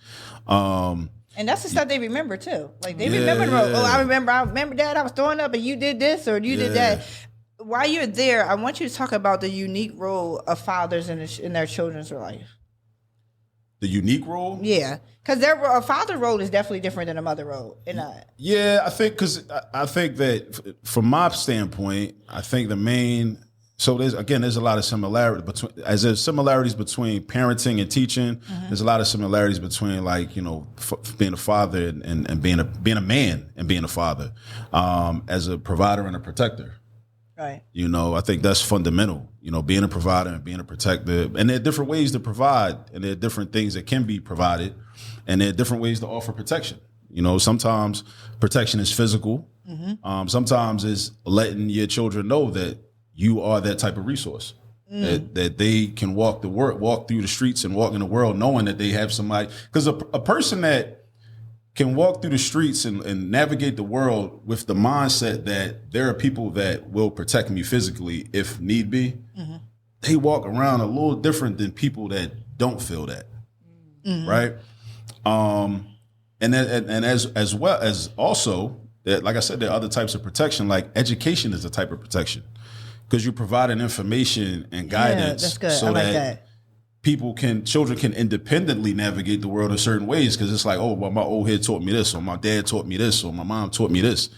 And that's the stuff they remember too. Like, they remember, I remember Dad, I was throwing up and you did this or you did that. While you're there, I want you to talk about the unique role of fathers in their children's life. the unique role. Yeah, because a father role is definitely different than a mother role. Yeah, I think I think that from my standpoint, I think the main. So there's a lot of similarities between, as there's similarities between parenting and teaching. There's a lot of similarities between, like, being a father and being a man and being a father, as a provider and a protector. Right. I think that's fundamental. Being a provider and being a protector, and there are different ways to provide, and there are different things that can be provided, and there are different ways to offer protection. Sometimes protection is physical. Sometimes it's letting your children know that you are that type of resource, that they can walk through the streets and walk in the world knowing that they have somebody. Because a person that can walk through the streets and navigate the world with the mindset that there are people that will protect me physically if need be, they walk around a little different than people that don't feel that, right? And as well as also that, like I said, there are other types of protection. Like education is a type of protection, because you're providing information and guidance, that's good. so I like that children can independently navigate the world in certain ways. Because it's like, oh, well, my old head taught me this, or my dad taught me this, or my mom taught me this.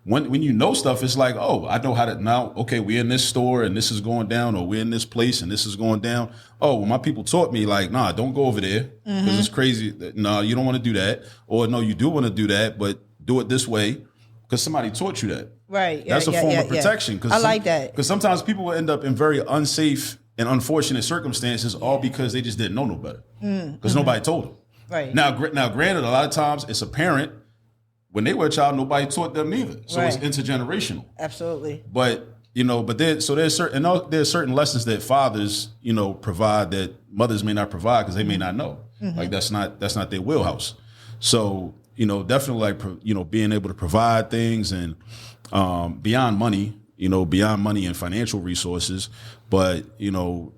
When you know stuff, it's like, oh, I know how to now. Okay, we're in this store and this is going down, or we're in this place and this is going down. Oh, well, my people taught me, like, nah, don't go over there because it's crazy. No, you don't want to do that, or no, you do want to do that, but do it this way because somebody taught you that. Right. That's a form of protection. I like that. Because sometimes people will end up in very unsafe and unfortunate circumstances, all because they just didn't know no better. Because nobody told them. Right. Now, granted, a lot of times it's a parent. When they were a child, nobody taught them neither. So it's intergenerational. Absolutely. But there's certain lessons that fathers, provide that mothers may not provide because they may not know. Like that's not their wheelhouse. So, definitely, like, being able to provide things and beyond money and financial resources, but being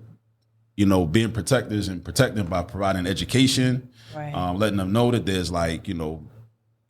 protectors and protecting by providing education, letting them know that there's, like,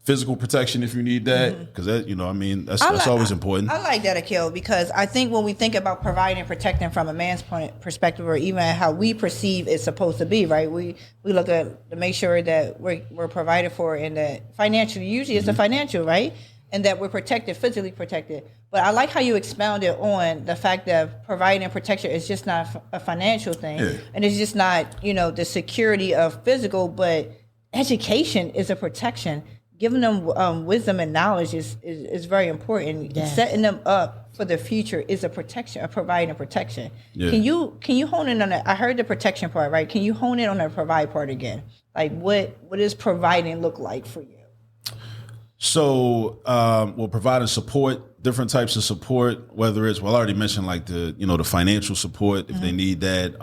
physical protection if you need that, because that's always important. I like that, Akil, because I think when we think about providing and protecting from a man's perspective, or even how we perceive it's supposed to be, right? We look at to make sure that we're provided for, and that financially, usually it's the financial, right? And that we're protected, physically protected. But I like how you expounded on the fact that providing and protection is just not a financial thing, and it's just not the security of physical, but education is a protection. Giving them wisdom and knowledge is very important. Yes. Setting them up for the future is a protection, a providing protection. Yeah. Can you hone in on that? I heard the protection part, right? Can you hone in on the provide part again? Like what does providing look like for you? So we're providing support, different types of support, whether it's, I already mentioned, like, the financial support if they need that,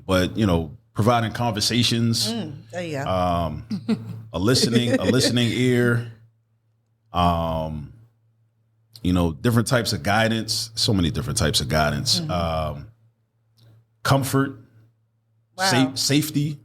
but providing conversations, there you go. a listening ear, different types of guidance, so many different types of guidance, comfort, safety.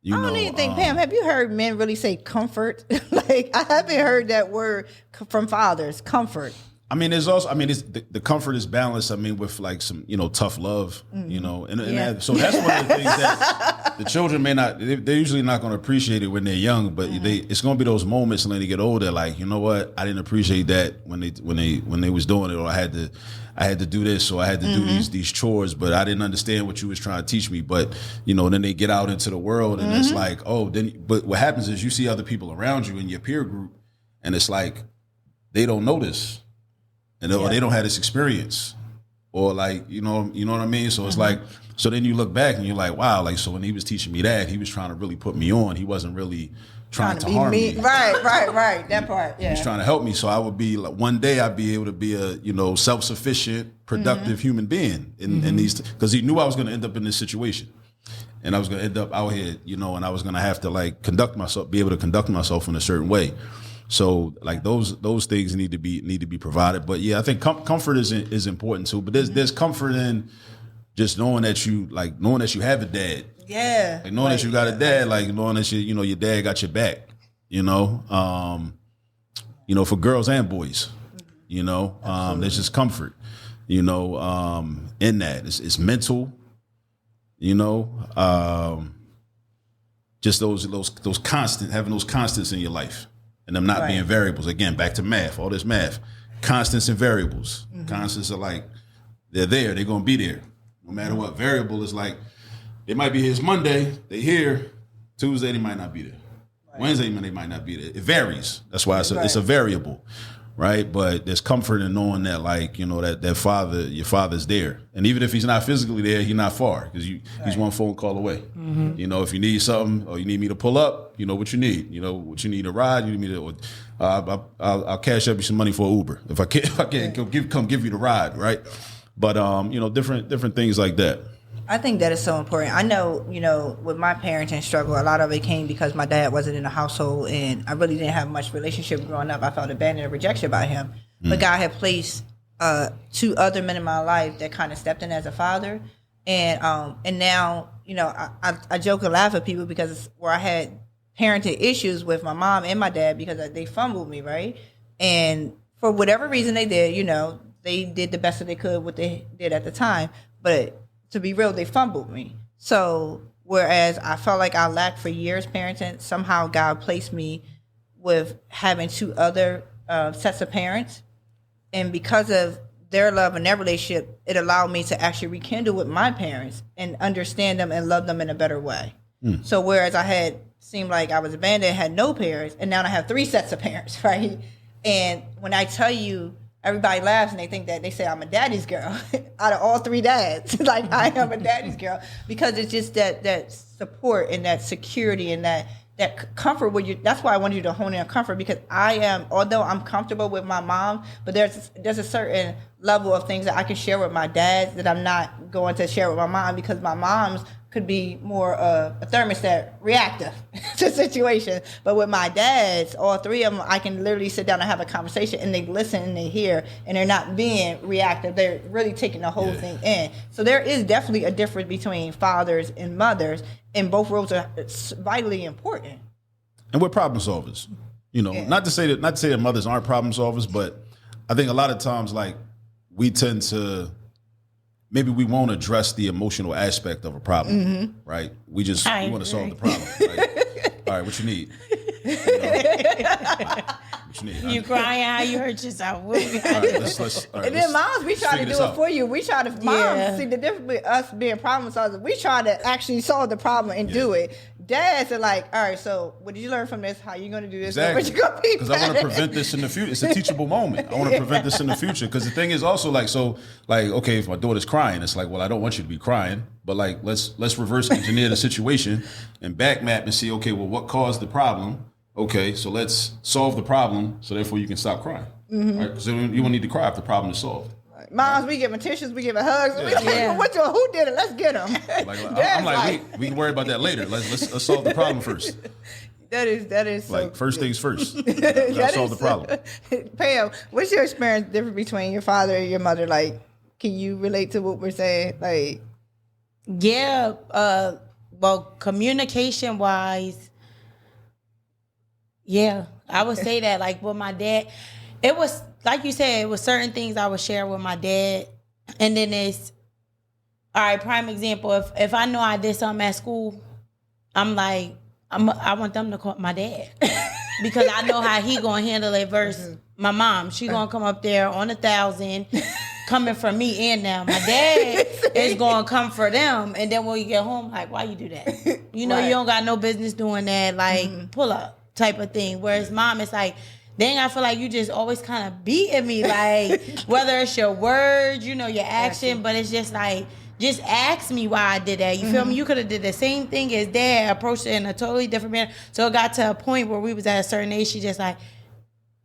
I don't even think, Pam, have you heard men really say comfort? Like, I haven't heard that word from fathers, comfort. I mean, there's also, the comfort is balanced, with, like, some, tough love, so that's one of the things that the children may not, they're usually not going to appreciate it when they're young, but it's going to be those moments when they get older, like, you know what, I didn't appreciate that when they was doing it, or I had to do this, or I had to do these chores, but I didn't understand what you was trying to teach me. But, then they get out into the world, and it's like, but what happens is you see other people around you in your peer group, and it's like, they don't know this. Or they don't have this experience, or, like, you know what I mean. So it's like, so then you look back and you're like, wow, like, so when he was teaching me that, he was trying to really put me on. He wasn't really trying to harm me. Right. That part. Yeah. He was trying to help me. So I would be like, one day I'd be able to be a self-sufficient, productive human being in these, because he knew I was going to end up in this situation, and I was going to end up out here, and I was going to have to, like, be able to conduct myself in a certain way. So, like, those things need to be provided. But yeah, I think comfort is important too. But there's comfort in just knowing that you have a dad. Yeah. Like, knowing that you got a dad, like, knowing that your dad got your back. For girls and boys. There's just comfort. In that it's mental. You know, just those having those constants in your life, and them not being variables. Again, back to math. All this math, constants and variables. Constants are like they're there. They're gonna be there, no matter what. Variable is like it might be here Monday. They here Tuesday. They might not be there. Wednesday they might not be there. It varies. That's why it's a variable. Right, but there's comfort in knowing that, like, you know, that your father's there, and even if he's not physically there, he's not far because he's one phone call away. You know, if you need something or you need me to pull up, you know what you need. You know what you need a ride. You need me to. I'll cash up you some money for Uber if I can't come give you the ride. Right, but you know, different things like that. I think that is so important. I know, you know, with my parenting struggle, a lot of it came because my dad wasn't in the household and I really didn't have much relationship growing up. I felt abandoned and rejected by him. But God had placed 2 other men in my life that kind of stepped in as a father. And now, you know, I joke and laugh at people because it's where I had parenting issues with my mom and my dad because they fumbled me, right? And for whatever reason they did, you know, they did the best that they could what they did at the time. But to be real, they fumbled me. So whereas I felt like I lacked for years parenting, somehow God placed me with having 2 other sets of parents. And because of their love and their relationship, it allowed me to actually rekindle with my parents and understand them and love them in a better way. So whereas I had seemed like I was abandoned, had no parents, and now I have 3 sets of parents, right? And when I tell you, everybody laughs and they think that they say I'm a daddy's girl out of all 3 dads. Like I am a daddy's girl because it's just that support and that security and that comfort where you. That's why I wanted you to hone in on comfort because I am, although I'm comfortable with my mom, but there's a certain level of things that I can share with my dad that I'm not going to share with my mom because my mom's could be more a thermostat reactive to situations. But with my dads, all 3 of them, I can literally sit down and have a conversation and they listen and they hear and they're not being reactive. They're really taking the whole thing in. So there is definitely a difference between fathers and mothers and both roles are vitally important. And we're problem solvers. You know, not to say that mothers aren't problem solvers, but I think a lot of times like we tend to maybe we won't address the emotional aspect of a problem, right? We want to solve the problem. Right? All right, what you need? You know? What you need? You crying how you hurt yourself. All right, And then moms, we try to do it for you. We try to, see the difference with us being problem solvers. We try to actually solve the problem and do it. Dads are like, all right, so what did you learn from this? How are you going to do this? Exactly. Because I want to prevent this in the future. It's a teachable moment. I want to prevent this in the future. Because the thing is also like, okay, if my daughter's crying, it's like, well, I don't want you to be crying. But like, let's reverse engineer the situation and back map and see, okay, well, what caused the problem? Okay, so let's solve the problem. So therefore you can stop crying. Right? Because you won't need to cry if the problem is solved. Moms, we giving tissues, we giving hugs. Who did it? Let's get them. I'm like, we can worry about that later. Let's solve the problem first. That is like so first things first. Let's solve the problem. Pam, what's your experience different between your father and your mother? Like, can you relate to what we're saying? Like, yeah, well, communication wise, yeah, I would say that. Like with my dad, it was like you said, it was certain things I would share with my dad, and then it's all right. Prime example: if I know I did something at school, I'm like, I want them to call my dad because I know how he gonna handle it versus my mom. She gonna come up there on 1,000, coming for me and them. My dad is gonna come for them, and then when you get home, like, why you do that? You know, you don't got no business doing that. Like, pull up type of thing. Whereas mom, it's like, dang, I feel like you just always kind of beating me, like, whether it's your words, you know, your action, but it's just like, just ask me why I did that. You feel me? You could have did the same thing as dad, approached it in a totally different manner. So it got to a point where we was at a certain age, she just like,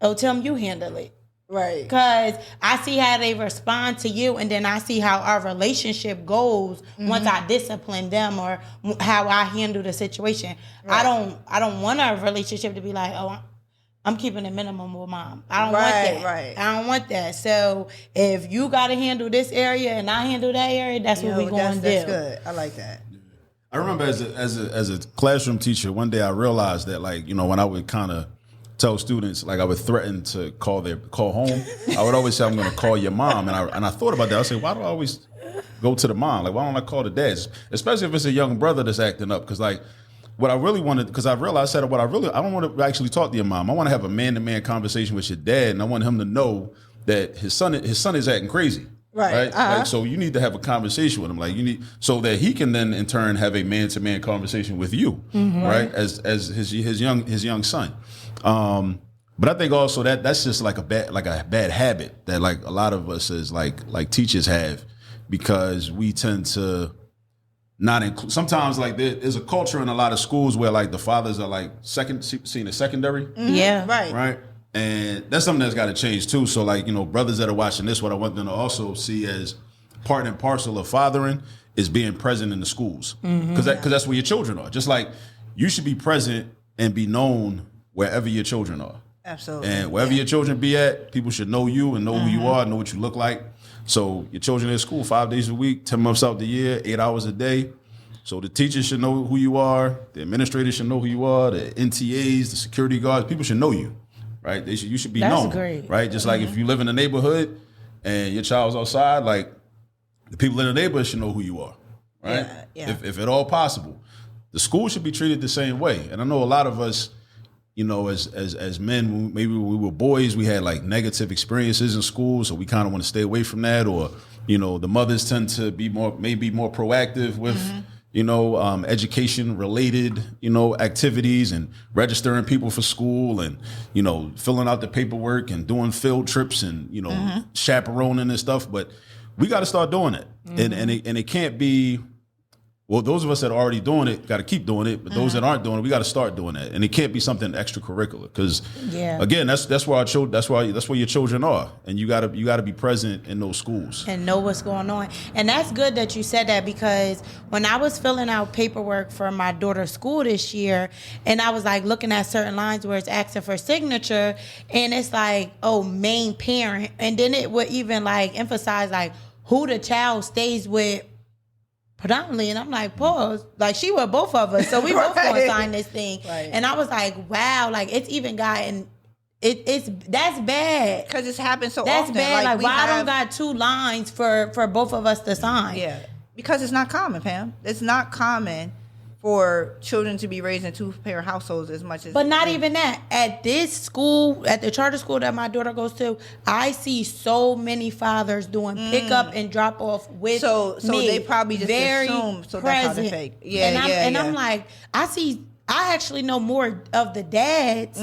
oh, tell them you handle it. right. Because I see how they respond to you, and then I see how our relationship goes once I discipline them or how I handle the situation. Right. I don't want our relationship to be like, oh, I'm keeping a minimum with mom. I don't want that. Right. I don't want that. So if you got to handle this area and I handle that area, that's what we're going to do. That's good. I like that. I remember as a classroom teacher, one day I realized that, like, you know, when I would kind of tell students, like, I would threaten to call home, I would always say, I'm going to call your mom. And I thought about that. I said, why do I always go to the mom? Like, why don't I call the dad? Especially if it's a young brother that's acting up. Because like, what I really wanted, because I realized that I don't want to actually talk to your mom. I want to have a man-to-man conversation with your dad, and I want him to know that his son is acting crazy. Right. Like, so you need to have a conversation with him. Like, you need, so that he can then in turn have a man-to-man conversation with you, right? As his young son. But I think also that's just like a bad habit that like a lot of us as like teachers have, because we tend to not include. Sometimes like there's a culture in a lot of schools where like the fathers are like seen as secondary. Yeah. Right. And that's something that's got to change too. So like, brothers that are watching this, what I want them to also see as part and parcel of fathering is being present in the schools, because that's where your children are. Just like you should be present and be known wherever your children are. Absolutely. And wherever your children be at, people should know you and know who you are, know what you look like. So your children in school 5 days a week, 10 months out the year, 8 hours a day. So the teachers should know who you are. The administrators should know who you are. The NTAs, the security guards, people should know you, right? You should be known, great. right? Just like if you live in a neighborhood and your child's outside, like the people in the neighborhood should know who you are, right? Yeah. If at all possible. The school should be treated the same way. And I know a lot of us, as men, maybe when we were boys, we had like negative experiences in school, so we kind of want to stay away from that. Or, the mothers tend to be more proactive with, education related, activities and registering people for school and, filling out the paperwork and doing field trips and, chaperoning and stuff. But we got to start doing it. And it can't be. Well, those of us that are already doing it got to keep doing it, but those that aren't doing it, we got to start doing it, and it can't be something extracurricular. Because again, that's where that's where your children are, and you got to be present in those schools and know what's going on. And that's good that you said that, because when I was filling out paperwork for my daughter's school this year, and I was like looking at certain lines where it's asking for signature, and it's like, oh, main parent, and then it would even like emphasize like who the child stays with predominantly, and I'm like, pause. Like, she with both of us, so we both gonna sign this thing. Right. And I was like, wow, like it's even gotten, that's bad. Because it's happened so that's often. That's bad. Like why I don't got 2 lines for both of us to sign? Yeah, because it's not common, Pam. It's not common for children to be raised in 2-parent households as much as. But not even that. At this school, at the charter school that my daughter goes to, I see so many fathers doing pick up and drop off with so me. They probably just very assume so present. that's how they fake. I'm like, I actually know more of the dads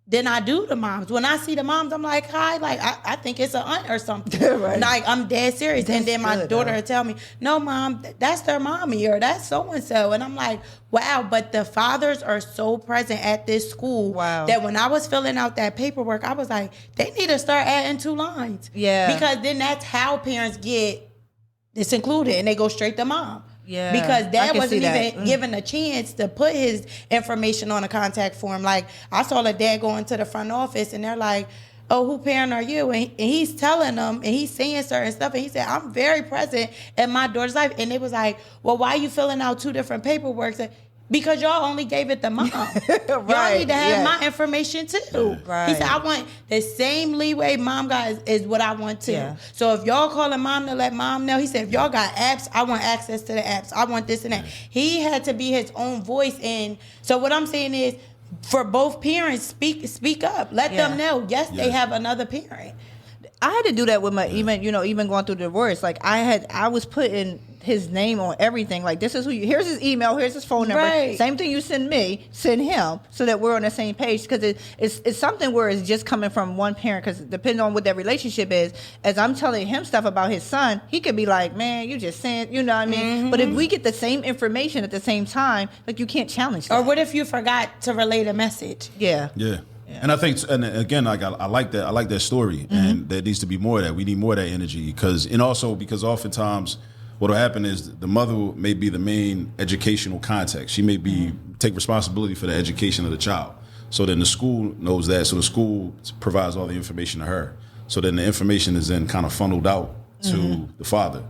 than I do the moms. When I see the moms, I'm like, hi, like I think it's an aunt or something. Right. Like I'm dead serious. That's, and then my daughter would tell me, no, mom, that's their mommy or that's so and so. And I'm like, wow. But the fathers are so present at this school that when I was filling out that paperwork, I was like, they need to start adding 2 lines. Yeah. Because then that's how parents get this included, and they go straight to mom. Yeah, because dad wasn't even given a chance to put his information on a contact form. Like, I saw a dad go into the front office and they're like, oh, who parent are you? And he's telling them and he's saying certain stuff. And he said, I'm very present in my daughter's life. And it was like, well, why are you filling out 2 different paperwork? Because y'all only gave it to mom. Y'all need to have my information too. Right. He said, I want the same leeway mom got is what I want too. Yeah. So if y'all calling mom to let mom know, he said, if y'all got apps, I want access to the apps. I want this and that. He had to be his own voice. And so what I'm saying is, for both parents, speak up. Let them know, yes, they have another parent. I had to do that with my even going through the divorce. Like I was putting his name on everything. Like, this is who here's his email, here's his phone number. Right. Same thing you send me, send him, so that we're on the same page. Because it's something where it's just coming from one parent. Because depending on what their relationship is, as I'm telling him stuff about his son, he could be like, man, you just saying, you know what I mean? Mm-hmm. But if we get the same information at the same time, like, you can't challenge that. Or what if you forgot to relay the message? Yeah. And I think, and again, like I like that story, and there needs to be more of that. We need more of that energy, because oftentimes what will happen is the mother may be the main educational contact. She may be take responsibility for the education of the child. So then the school knows that. So the school provides all the information to her. So then the information is then kind of funneled out to the father.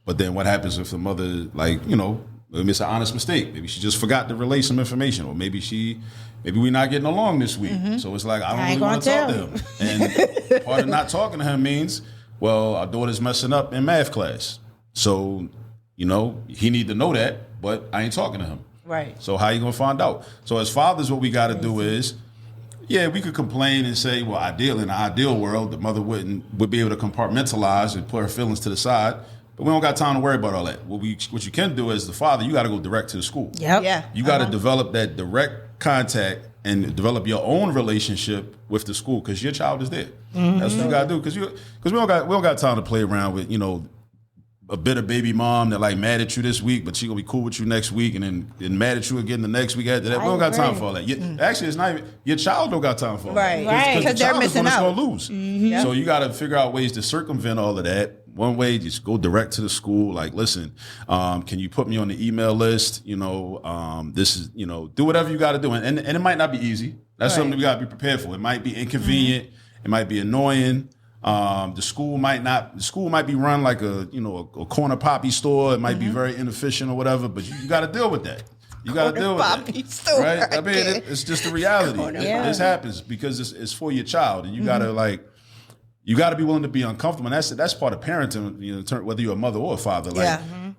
But then what happens if the mother, like, maybe it's an honest mistake. Maybe she just forgot to relay some information, or maybe we're not getting along this week. So it's like, I don't really want to talk to him. And part of not talking to him means, well, our daughter's messing up in math class. So, he need to know that, but I ain't talking to him. Right. So how you gonna find out? So as fathers, what we got to do is, we could complain and say, well, in an ideal world, the mother would be able to compartmentalize and put her feelings to the side. But we don't got time to worry about all that. What you can do as the father, you got to go direct to the school. Yep. Yeah. You got to develop that direct contact and develop your own relationship with the school because your child is there. That's what you got to do because we don't got time to play around with a bitter baby mom that like mad at you this week, but she gonna be cool with you next week, and then mad at you again the next week after that. We don't got time for all that. Actually, it's not even your child don't got time for all that. Right. Because They're missing out. Gonna lose. So you got to figure out ways to circumvent all of that. One way, just go direct to the school. Like, listen, can you put me on the email list? This is do whatever you got to do, and it might not be easy. That's something we got to be prepared for. It might be inconvenient. It might be annoying. The school might be run like a corner poppy store. It might be very inefficient or whatever, but you got to deal with that. You got to deal with that, store, right? I mean, it's just the reality. This happens because it's for your child, and you got to you got to be willing to be uncomfortable. And that's part of parenting. Whether you're a mother or a father,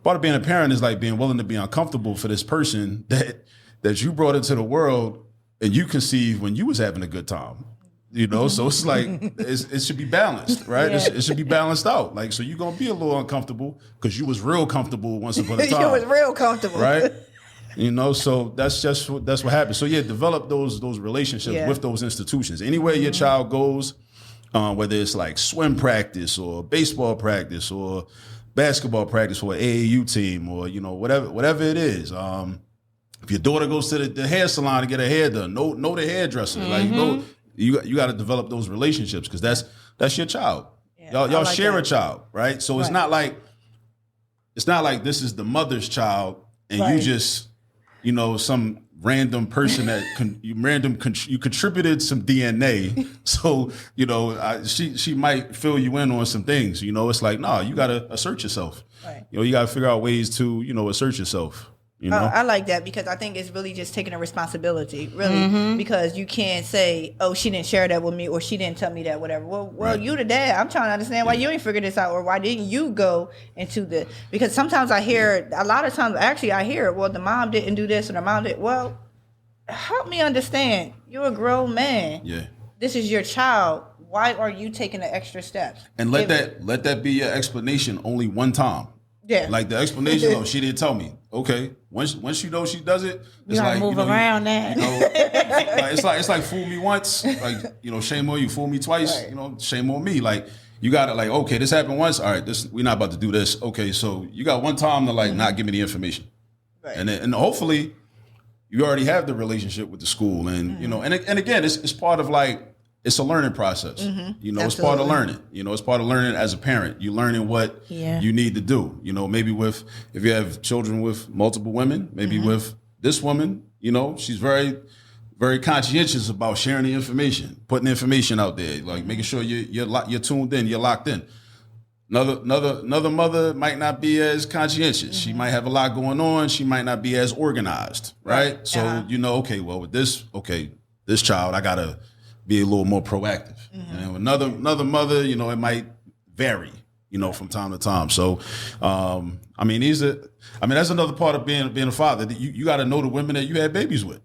part of being a parent is like being willing to be uncomfortable for this person that you brought into the world and you conceived when you was having a good time. So it's like it should be balanced, right? It should be balanced out. Like, so you're gonna be a little uncomfortable because you was real comfortable once upon a time. You was real comfortable, right? So that's what happens. So develop those relationships with those institutions. Anywhere your child goes, whether it's like swim practice or baseball practice or basketball practice for an AAU team or whatever it is. If your daughter goes to the hair salon to get her hair done, know the hairdresser. You got to develop those relationships because that's your child. Y'all like share a child, right? So it's not like this is the mother's child and you just some random person that you contributed some DNA. So she might fill you in on some things. It's like you got to assert yourself. Right. You got to figure out ways to assert yourself. I like that because I think it's really just taking a responsibility, really, because you can't say, "Oh, she didn't share that with me," or "She didn't tell me that," whatever. Well, you the dad. I'm trying to understand why you ain't figured this out, or why didn't you go into the? Because sometimes I hear, a lot of times, actually, I hear, well, the mom didn't do this, and the mom did. Well, help me understand. You're a grown man. Yeah. This is your child. Why are you taking the extra steps? And let that be your explanation only one time. Yeah. Like the explanation of she didn't tell me. Okay. Once she knows she does it, it's you like move around that. It's like fool me once, like shame on you. Fool me twice, shame on me. Like you got to okay, this happened once. All right, we're not about to do this. Okay, so you got one time to not give me the information, right. And hopefully you already have the relationship with the school, and and again, it's part of it's a learning process. It's part of learning. It's part of learning as a parent. You're learning what you need to do. Maybe if you have children with multiple women, maybe with this woman, she's very, very conscientious about sharing the information, putting information out there, like making sure you're tuned in, you're locked in. Another mother might not be as conscientious. She might have a lot going on. She might not be as organized, right? So okay, well with this child, I gotta be a little more proactive. And another mother, it might vary, from time to time. So, that's another part of being a father. You got to know the women that you had babies with.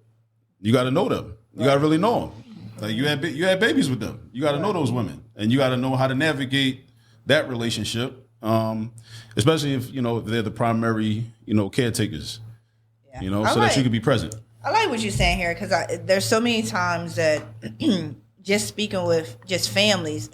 You got to know them. You got to really know them. Like you had babies with them. You got to know those women, and you got to know how to navigate that relationship, especially if they're the primary caretakers. So that you can be present. I like what you're saying here because there's so many times that just speaking with just families,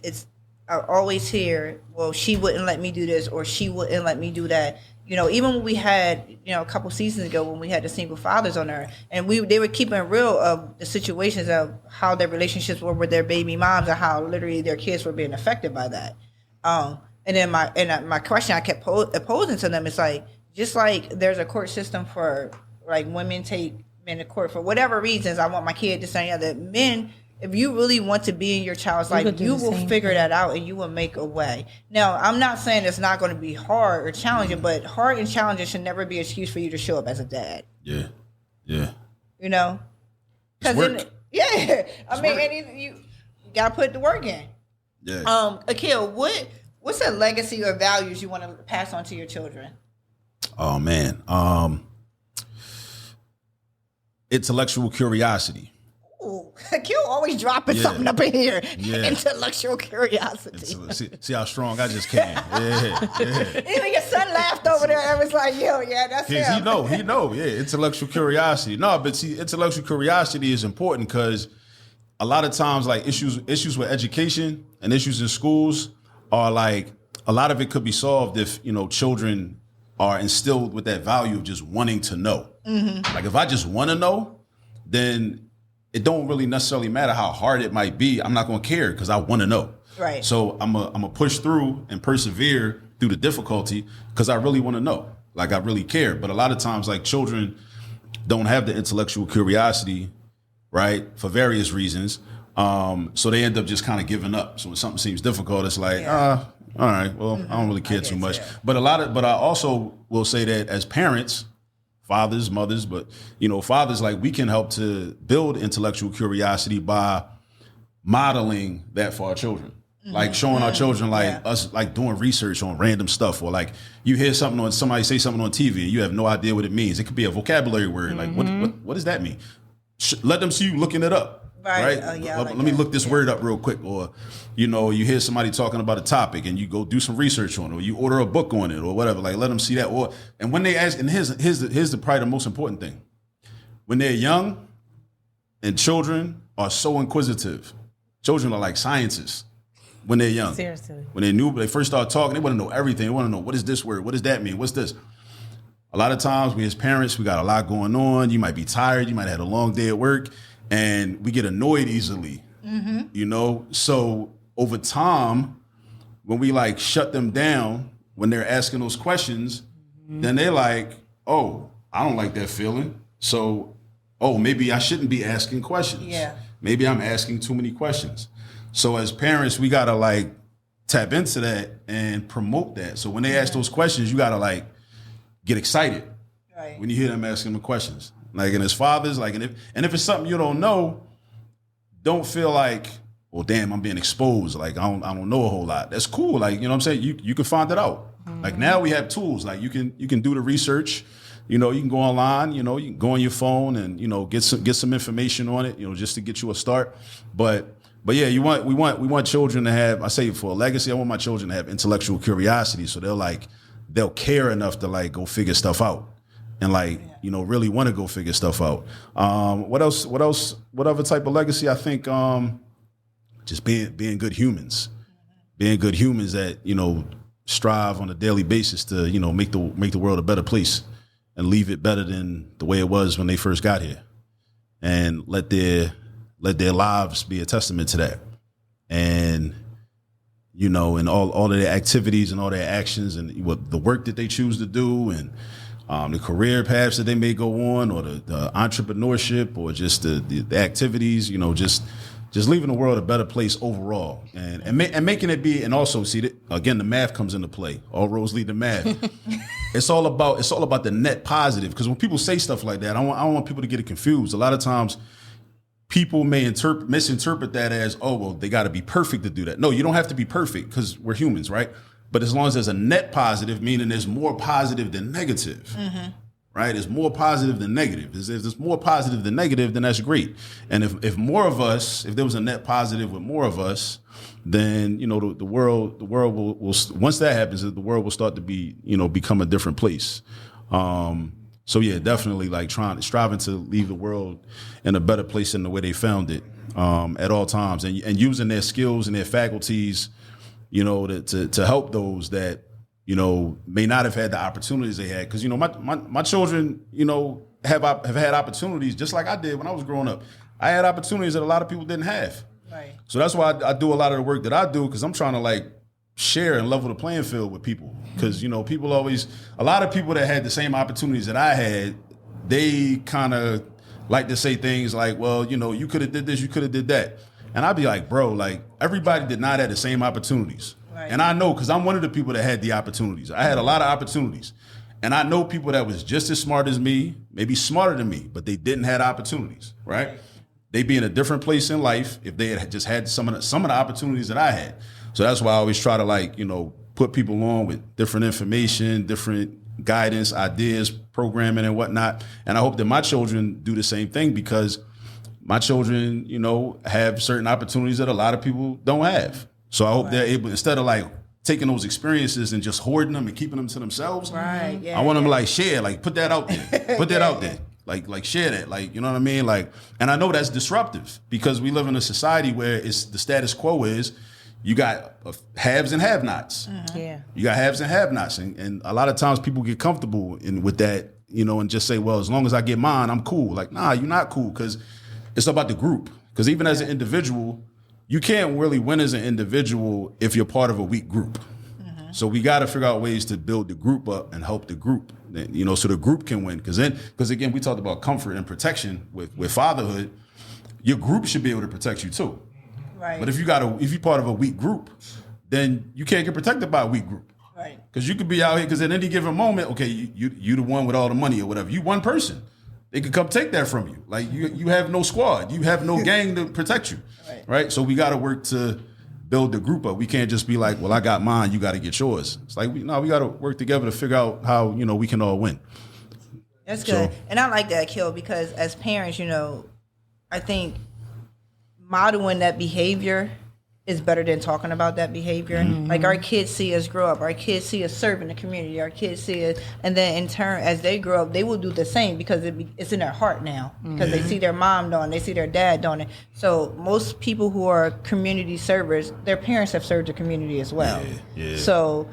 I always hear, well, she wouldn't let me do this or she wouldn't let me do that. Even when we had, a couple seasons ago when we had the single fathers on there, and they were keeping real of the situations of how their relationships were with their baby moms and how literally their kids were being affected by that. And then my question I kept posing to them is just like there's a court system for women take men to court for whatever reasons. I want my kid to say other men. If you really want to be in your child's life, you will figure that out and you will make a way. Now, I'm not saying it's not going to be hard or challenging, but hard and challenging should never be an excuse for you to show up as a dad. Yeah. Because you got to put the work in. Yeah. Akil, what What's a legacy or values you want to pass on to your children? Oh man, intellectual curiosity. Ooh, Akil always dropping something up in here. Yeah. Intellectual curiosity. See how strong I just came. Yeah. Even your son laughed over there and was like, yo, yeah, that's him. He know. Yeah, intellectual curiosity. No, but see, intellectual curiosity is important because a lot of times, like issues with education and issues in schools are like, a lot of it could be solved if, children are instilled with that value of just wanting to know. Mm-hmm. Like if I just want to know, then it don't really necessarily matter how hard it might be. I'm not going to care because I want to know. Right. So I'm a push through and persevere through the difficulty because I really want to know. Like I really care. But a lot of times, like children don't have the intellectual curiosity, right, for various reasons. So they end up just kind of giving up. So when something seems difficult, it's like, all right, well, I don't really care too much. Yeah. But I also will say that as parents, fathers, mothers, but fathers, like we can help to build intellectual curiosity by modeling that for our children. Like showing our children, like us, like doing research on random stuff, or like you hear somebody say something on TV and you have no idea what it means. It could be a vocabulary word. Like what does that mean? Let them see you looking it up. Right. Oh, yeah, let me look this word up real quick. Or, you hear somebody talking about a topic and you go do some research on it, or you order a book on it or whatever. Like, let them see that. And when they ask, and here's probably the most important thing. When they're young and children are so inquisitive, children are like scientists when they're young. Seriously. When they first start talking, they want to know everything. They want to know, what is this word? What does that mean? What's this? A lot of times we as parents, we got a lot going on. You might be tired. You might have had a long day at work. And we get annoyed easily, So over time, when we like shut them down, when they're asking those questions, then they're like, oh, I don't like that feeling. So, maybe I shouldn't be asking questions. Yeah. Maybe I'm asking too many questions. So as parents, we got to like tap into that and promote that. So when they ask those questions, you got to like get excited when you hear them asking them questions. Like, and as fathers, like, and if it's something you don't know, don't feel like, well, damn, I'm being exposed. Like, I don't know a whole lot. That's cool. Like, you know what I'm saying? You can find it out. Mm-hmm. Like now we have tools. Like you can do the research. You can go online. You can go on your phone and get some information on it. Just to get you a start. But yeah, we want children to have. I say for a legacy, I want my children to have intellectual curiosity. So they'll care enough to like go figure stuff out. And like, really want to go figure stuff out. What else? What other type of legacy? I think just being good humans. Being good humans that, strive on a daily basis to, make the world a better place and leave it better than the way it was when they first got here. And let their lives be a testament to that. And, and all of their activities and all their actions and the work that they choose to do and the career paths that they may go on, or the entrepreneurship, or just the activities, just leaving the world a better place overall, and making it be. And also, see that again, the math comes into play. All roads lead to math. It's all about the net positive. Because when people say stuff like that, I don't want people to get it confused. A lot of times, people may misinterpret that as, oh, well, they got to be perfect to do that. No, you don't have to be perfect because we're humans, right? But as long as there's a net positive, meaning there's more positive than negative, right? There's more positive than negative. If there's more positive than negative, then that's great. And if more of us, if there was a net positive with more of us, then, the world will once that happens, the world will start to be, become a different place. So yeah, definitely like striving to leave the world in a better place than the way they found it at all times, and using their skills and their faculties, to help those that, may not have had the opportunities they had. Because, my children, have had opportunities just like I did when I was growing up. I had opportunities that a lot of people didn't have. Right. So that's why I do a lot of the work that I do, because I'm trying to like share and level the playing field with people. Because, a lot of people that had the same opportunities that I had, they kind of like to say things like, well, you could have did this, you could have did that. And I'd be like, bro, like everybody did not have the same opportunities. Right. And I know, because I'm one of the people that had the opportunities. I had a lot of opportunities. And I know people that was just as smart as me, maybe smarter than me, but they didn't have opportunities, right? They'd be in a different place in life if they had just had some of the opportunities that I had. So that's why I always try to like, put people on with different information, different guidance, ideas, programming and whatnot. And I hope that my children do the same thing because my children, have certain opportunities that a lot of people don't have. So I hope they're able, instead of like taking those experiences and just hoarding them and keeping them to themselves. Right. Yeah, I want them to like share, like put that out there, put that out there. Like share that, like, you know what I mean? Like, and I know that's disruptive because we live in a society where it's the status quo is you got haves and have-nots. Yeah. You got haves and have-nots. And a lot of times people get comfortable with that, and just say, well, as long as I get mine, I'm cool. Like, nah, you're not cool because it's about the group. Because even as an individual, you can't really win as an individual if you're part of a weak group. So we got to figure out ways to build the group up and help the group, so the group can win. Because again, we talked about comfort and protection with fatherhood. Your group should be able to protect you too. Right. But if you're part of a weak group, then you can't get protected by a weak group. Right. Because you could be out here. Because at any given moment, okay, you the one with all the money or whatever. You one person, they could come take that from you. Like you have no squad. You have no gang to protect you. Right. So we got to work to build the group up. We can't just be like, well, I got mine, you got to get yours. It's like, we got to work together to figure out how, we can all win. That's good. And I like that, Akil, because as parents, I think modeling that behavior is better than talking about that behavior. Mm-hmm. Like our kids see us grow up. Our kids see us serve in the community. Our kids see us, and then in turn, as they grow up, they will do the same because it's in their heart now. Because they see their mom doing it, they see their dad doing it. So most people who are community servers, their parents have served the community as well. Yeah. So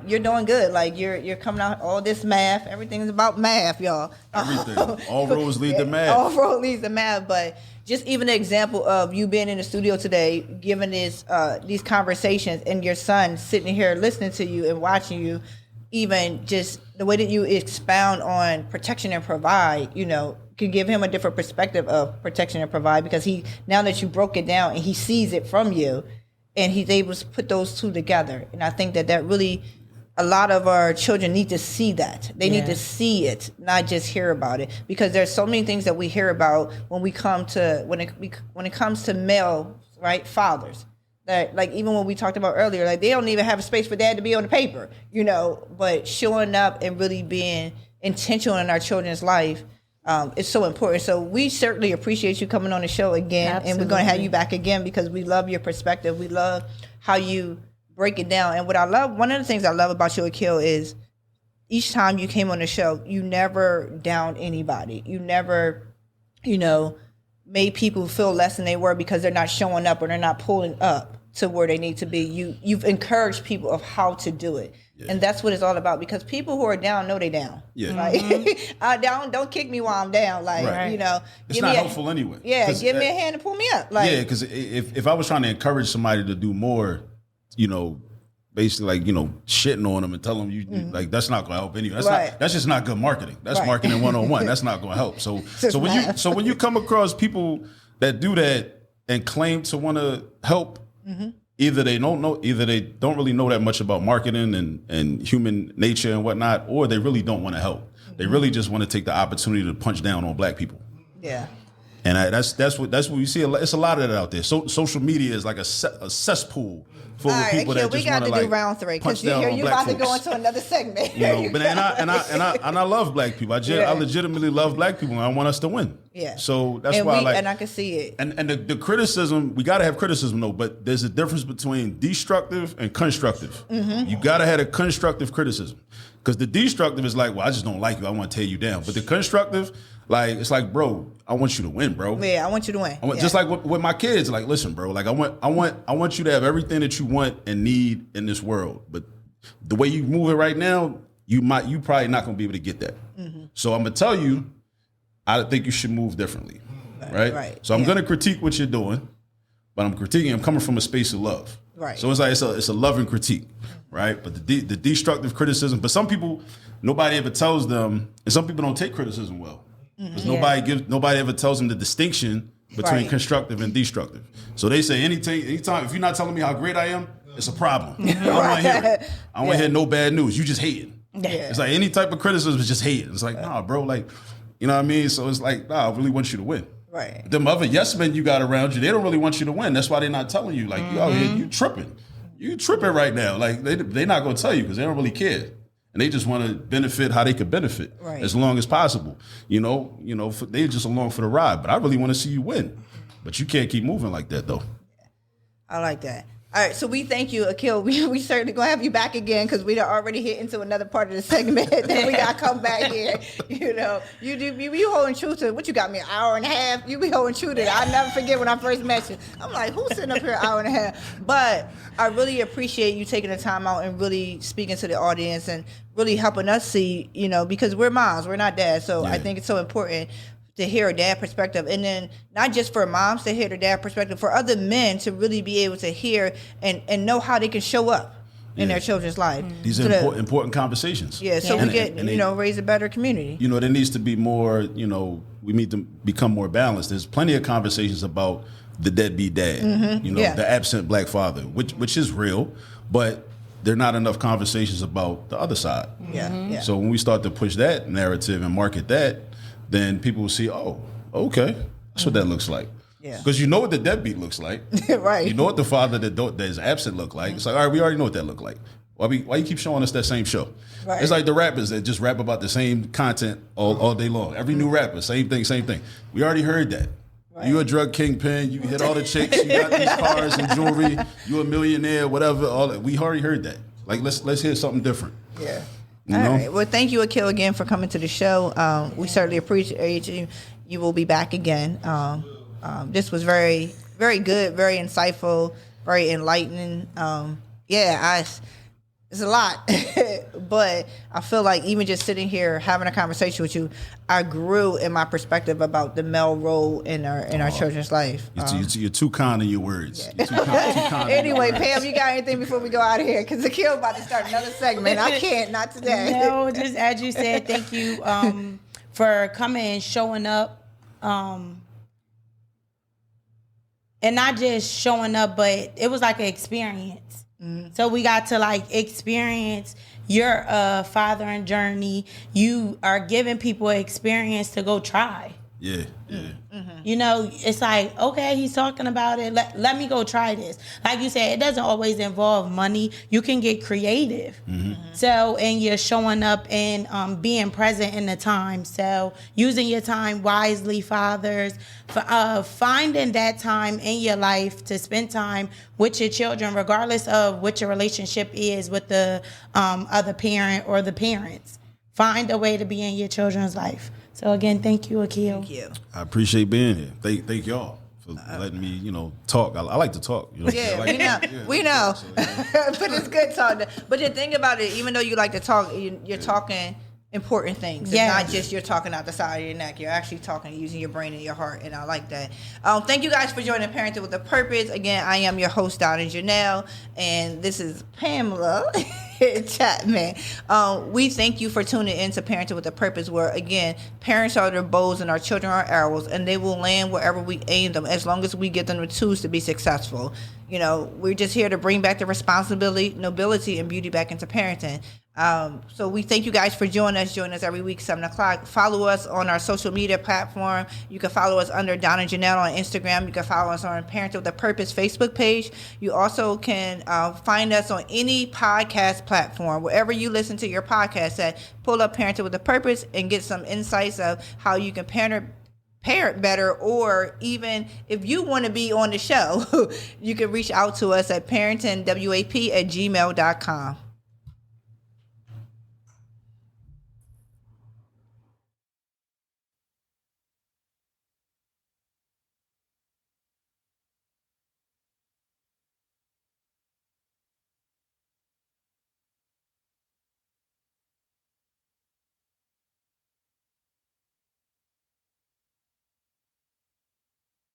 you're doing good. Like you're coming out all this math. Everything's about math, y'all. Everything. All roads lead to math. All roads lead to math, but just even an example of you being in the studio today, giving these conversations, and your son sitting here listening to you and watching you, even just the way that you expound on protection and provide, could give him a different perspective of protection and provide because now that you broke it down and he sees it from you, and he's able to put those two together. And I think that really, a lot of our children need to see that. They need to see it, not just hear about it. Because there's so many things that we hear about when it comes to male, right, fathers. That, like, even when we talked about earlier, like, they don't even have a space for dad to be on the paper, But showing up and really being intentional in our children's life is so important. So we certainly appreciate you coming on the show again. Absolutely. And we're going to have you back again because we love your perspective. We love how you break it down. And one of the things I love about you, Akil, is each time you came on the show, you never downed anybody. You never, made people feel less than they were because they're not showing up or they're not pulling up to where they need to be. You've encouraged people of how to do it. Yeah. And that's what it's all about because people who are down know they down. Yeah. Like, don't kick me while I'm down. Like, it's not helpful anyway. Yeah, give me a hand and pull me up. Like, yeah, because if I was trying to encourage somebody to do more, basically like, shitting on them and telling them you like, that's not going to help anyway. That's just not good marketing. That's marketing 101. That's not going to help. So when you come across people that do that and claim to want to help, either they don't really know that much about marketing and human nature and whatnot, or they really don't want to help. They really just want to take the opportunity to punch down on black people. Yeah. And that's what we see. It's a lot of that out there. So social media is like a cesspool full of people that just want to like do round 3 because you're about to go into another segment. But I love black people. I legitimately love black people, and I want us to win. Yeah. So that's why and I can see it. And the criticism, we got to have criticism though. But there's a difference between destructive and constructive. You got to have a constructive criticism because the destructive is like, well, I just don't like you. I want to tear you down. But the constructive, like, it's like, bro, I want you to win, bro. Yeah, I want you to win. Just like with my kids, like, listen, bro, like I want you to have everything that you want and need in this world. But the way you move it right now, you probably not gonna be able to get that. So I'm gonna tell you, I think you should move differently. Right. So I'm gonna critique what you're doing, but I'm coming from a space of love. Right. So it's like it's a loving critique, right? But the destructive criticism, but some people, nobody ever tells them, and some people don't take criticism well. Because nobody ever tells them the distinction between constructive and destructive. So they say anytime if you're not telling me how great I am, it's a problem. I don't want to hear it. I don't want to hear no bad news. You just hating. Yeah. It's like any type of criticism is just hating. It's like, nah, bro, like, you know what I mean? So it's like, nah, I really want you to win. Right. Them other yes men you got around you, they don't really want you to win. That's why they're not telling you. Like, you out here, you tripping. You tripping right now. Like they're not going to tell you because they don't really care. And they just want to benefit how they could benefit as long as possible. They're just along for the ride. But I really want to see you win. But you can't keep moving like that, though. I like that. All right, so we thank you, Akil. We certainly gonna have you back again because we already hit into another part of the segment. Then we gotta come back here. You holding true to what you got me an hour and a half. You be holding true to that. I never forget when I first met you. I'm like, who's sitting up here an hour and a half? But I really appreciate you taking the time out and really speaking to the audience and really helping us see, because we're moms, we're not dads. So I think it's so important to hear a dad perspective, and then not just for moms to hear the dad perspective, for other men to really be able to hear and know how they can show up in their children's life. These are important conversations. Yeah, so we get, raise a better community. There needs to be more, we need to become more balanced. There's plenty of conversations about the deadbeat dad, the absent black father, which is real, but there are not enough conversations about the other side. Yeah. So when we start to push that narrative and market that, then people will see, oh, okay, that's what that looks like. Yeah. Because you know what the deadbeat looks like. Right. You know what the father that is absent look like. It's like, all right, we already know what that look like. Why you keep showing us that same show? Right. It's like the rappers that just rap about the same content all day long. Every new rapper, same thing. We already heard that. Right. You a drug kingpin, you hit all the chicks, you got these cars and jewelry, you a millionaire, whatever. All that. We already heard that. Like, let's hear something different. Yeah. All right. Well, thank you, Akil, again for coming to the show. We certainly appreciate you. You will be back again. This was very, very good, very insightful, very enlightening. It's a lot, but I feel like even just sitting here having a conversation with you, I grew in my perspective about the male role in our children's life. You're too kind in your words. Yeah. You're too kind Anyway, Pam, you got anything before we go out of here? Because Akil about to start another segment. I can't, not today. No, just as you said, thank you for coming and showing up. And not just showing up, but it was like an experience. Mm-hmm. So we got to experience your fathering journey. You are giving people an experience to go try. Yeah. Mm-hmm. It's like, okay, he's talking about it. Let me go try this. Like you said, it doesn't always involve money. You can get creative. Mm-hmm. So, and you're showing up and being present in the time. So, using your time wisely, fathers, finding that time in your life to spend time with your children, regardless of what your relationship is with the other parent or the parents. Find a way to be in your children's life. So again, thank you, Akil. Thank you. I appreciate being here. Thank y'all for letting me, talk. I like to talk. Yeah, we know. But it's good talking. But the thing about it, even though you like to talk, you're talking important things. It's not just you're talking out the side of your neck. You're actually talking using your brain and your heart, and I like that. Thank you guys for joining Parenting with a Purpose. Again, I am your host, Donna Janelle, and this is Pamela Chapman. We thank you for tuning in to Parenting with a Purpose, where, again, parents are their bows and our children are arrows, and they will land wherever we aim them as long as we give them the tools to be successful. We're just here to bring back the responsibility, nobility, and beauty back into parenting. So we thank you guys for joining us. Join us every week, 7 o'clock. Follow us on our social media platform. You can follow us under Donna Janelle on Instagram. You can follow us on Parenting with a Purpose Facebook page. You also can find us on any podcast platform. Wherever you listen to your podcast at, pull up Parenting with a Purpose and get some insights of how you can parent better, or even if you want to be on the show, you can reach out to us at parentingwap@gmail.com.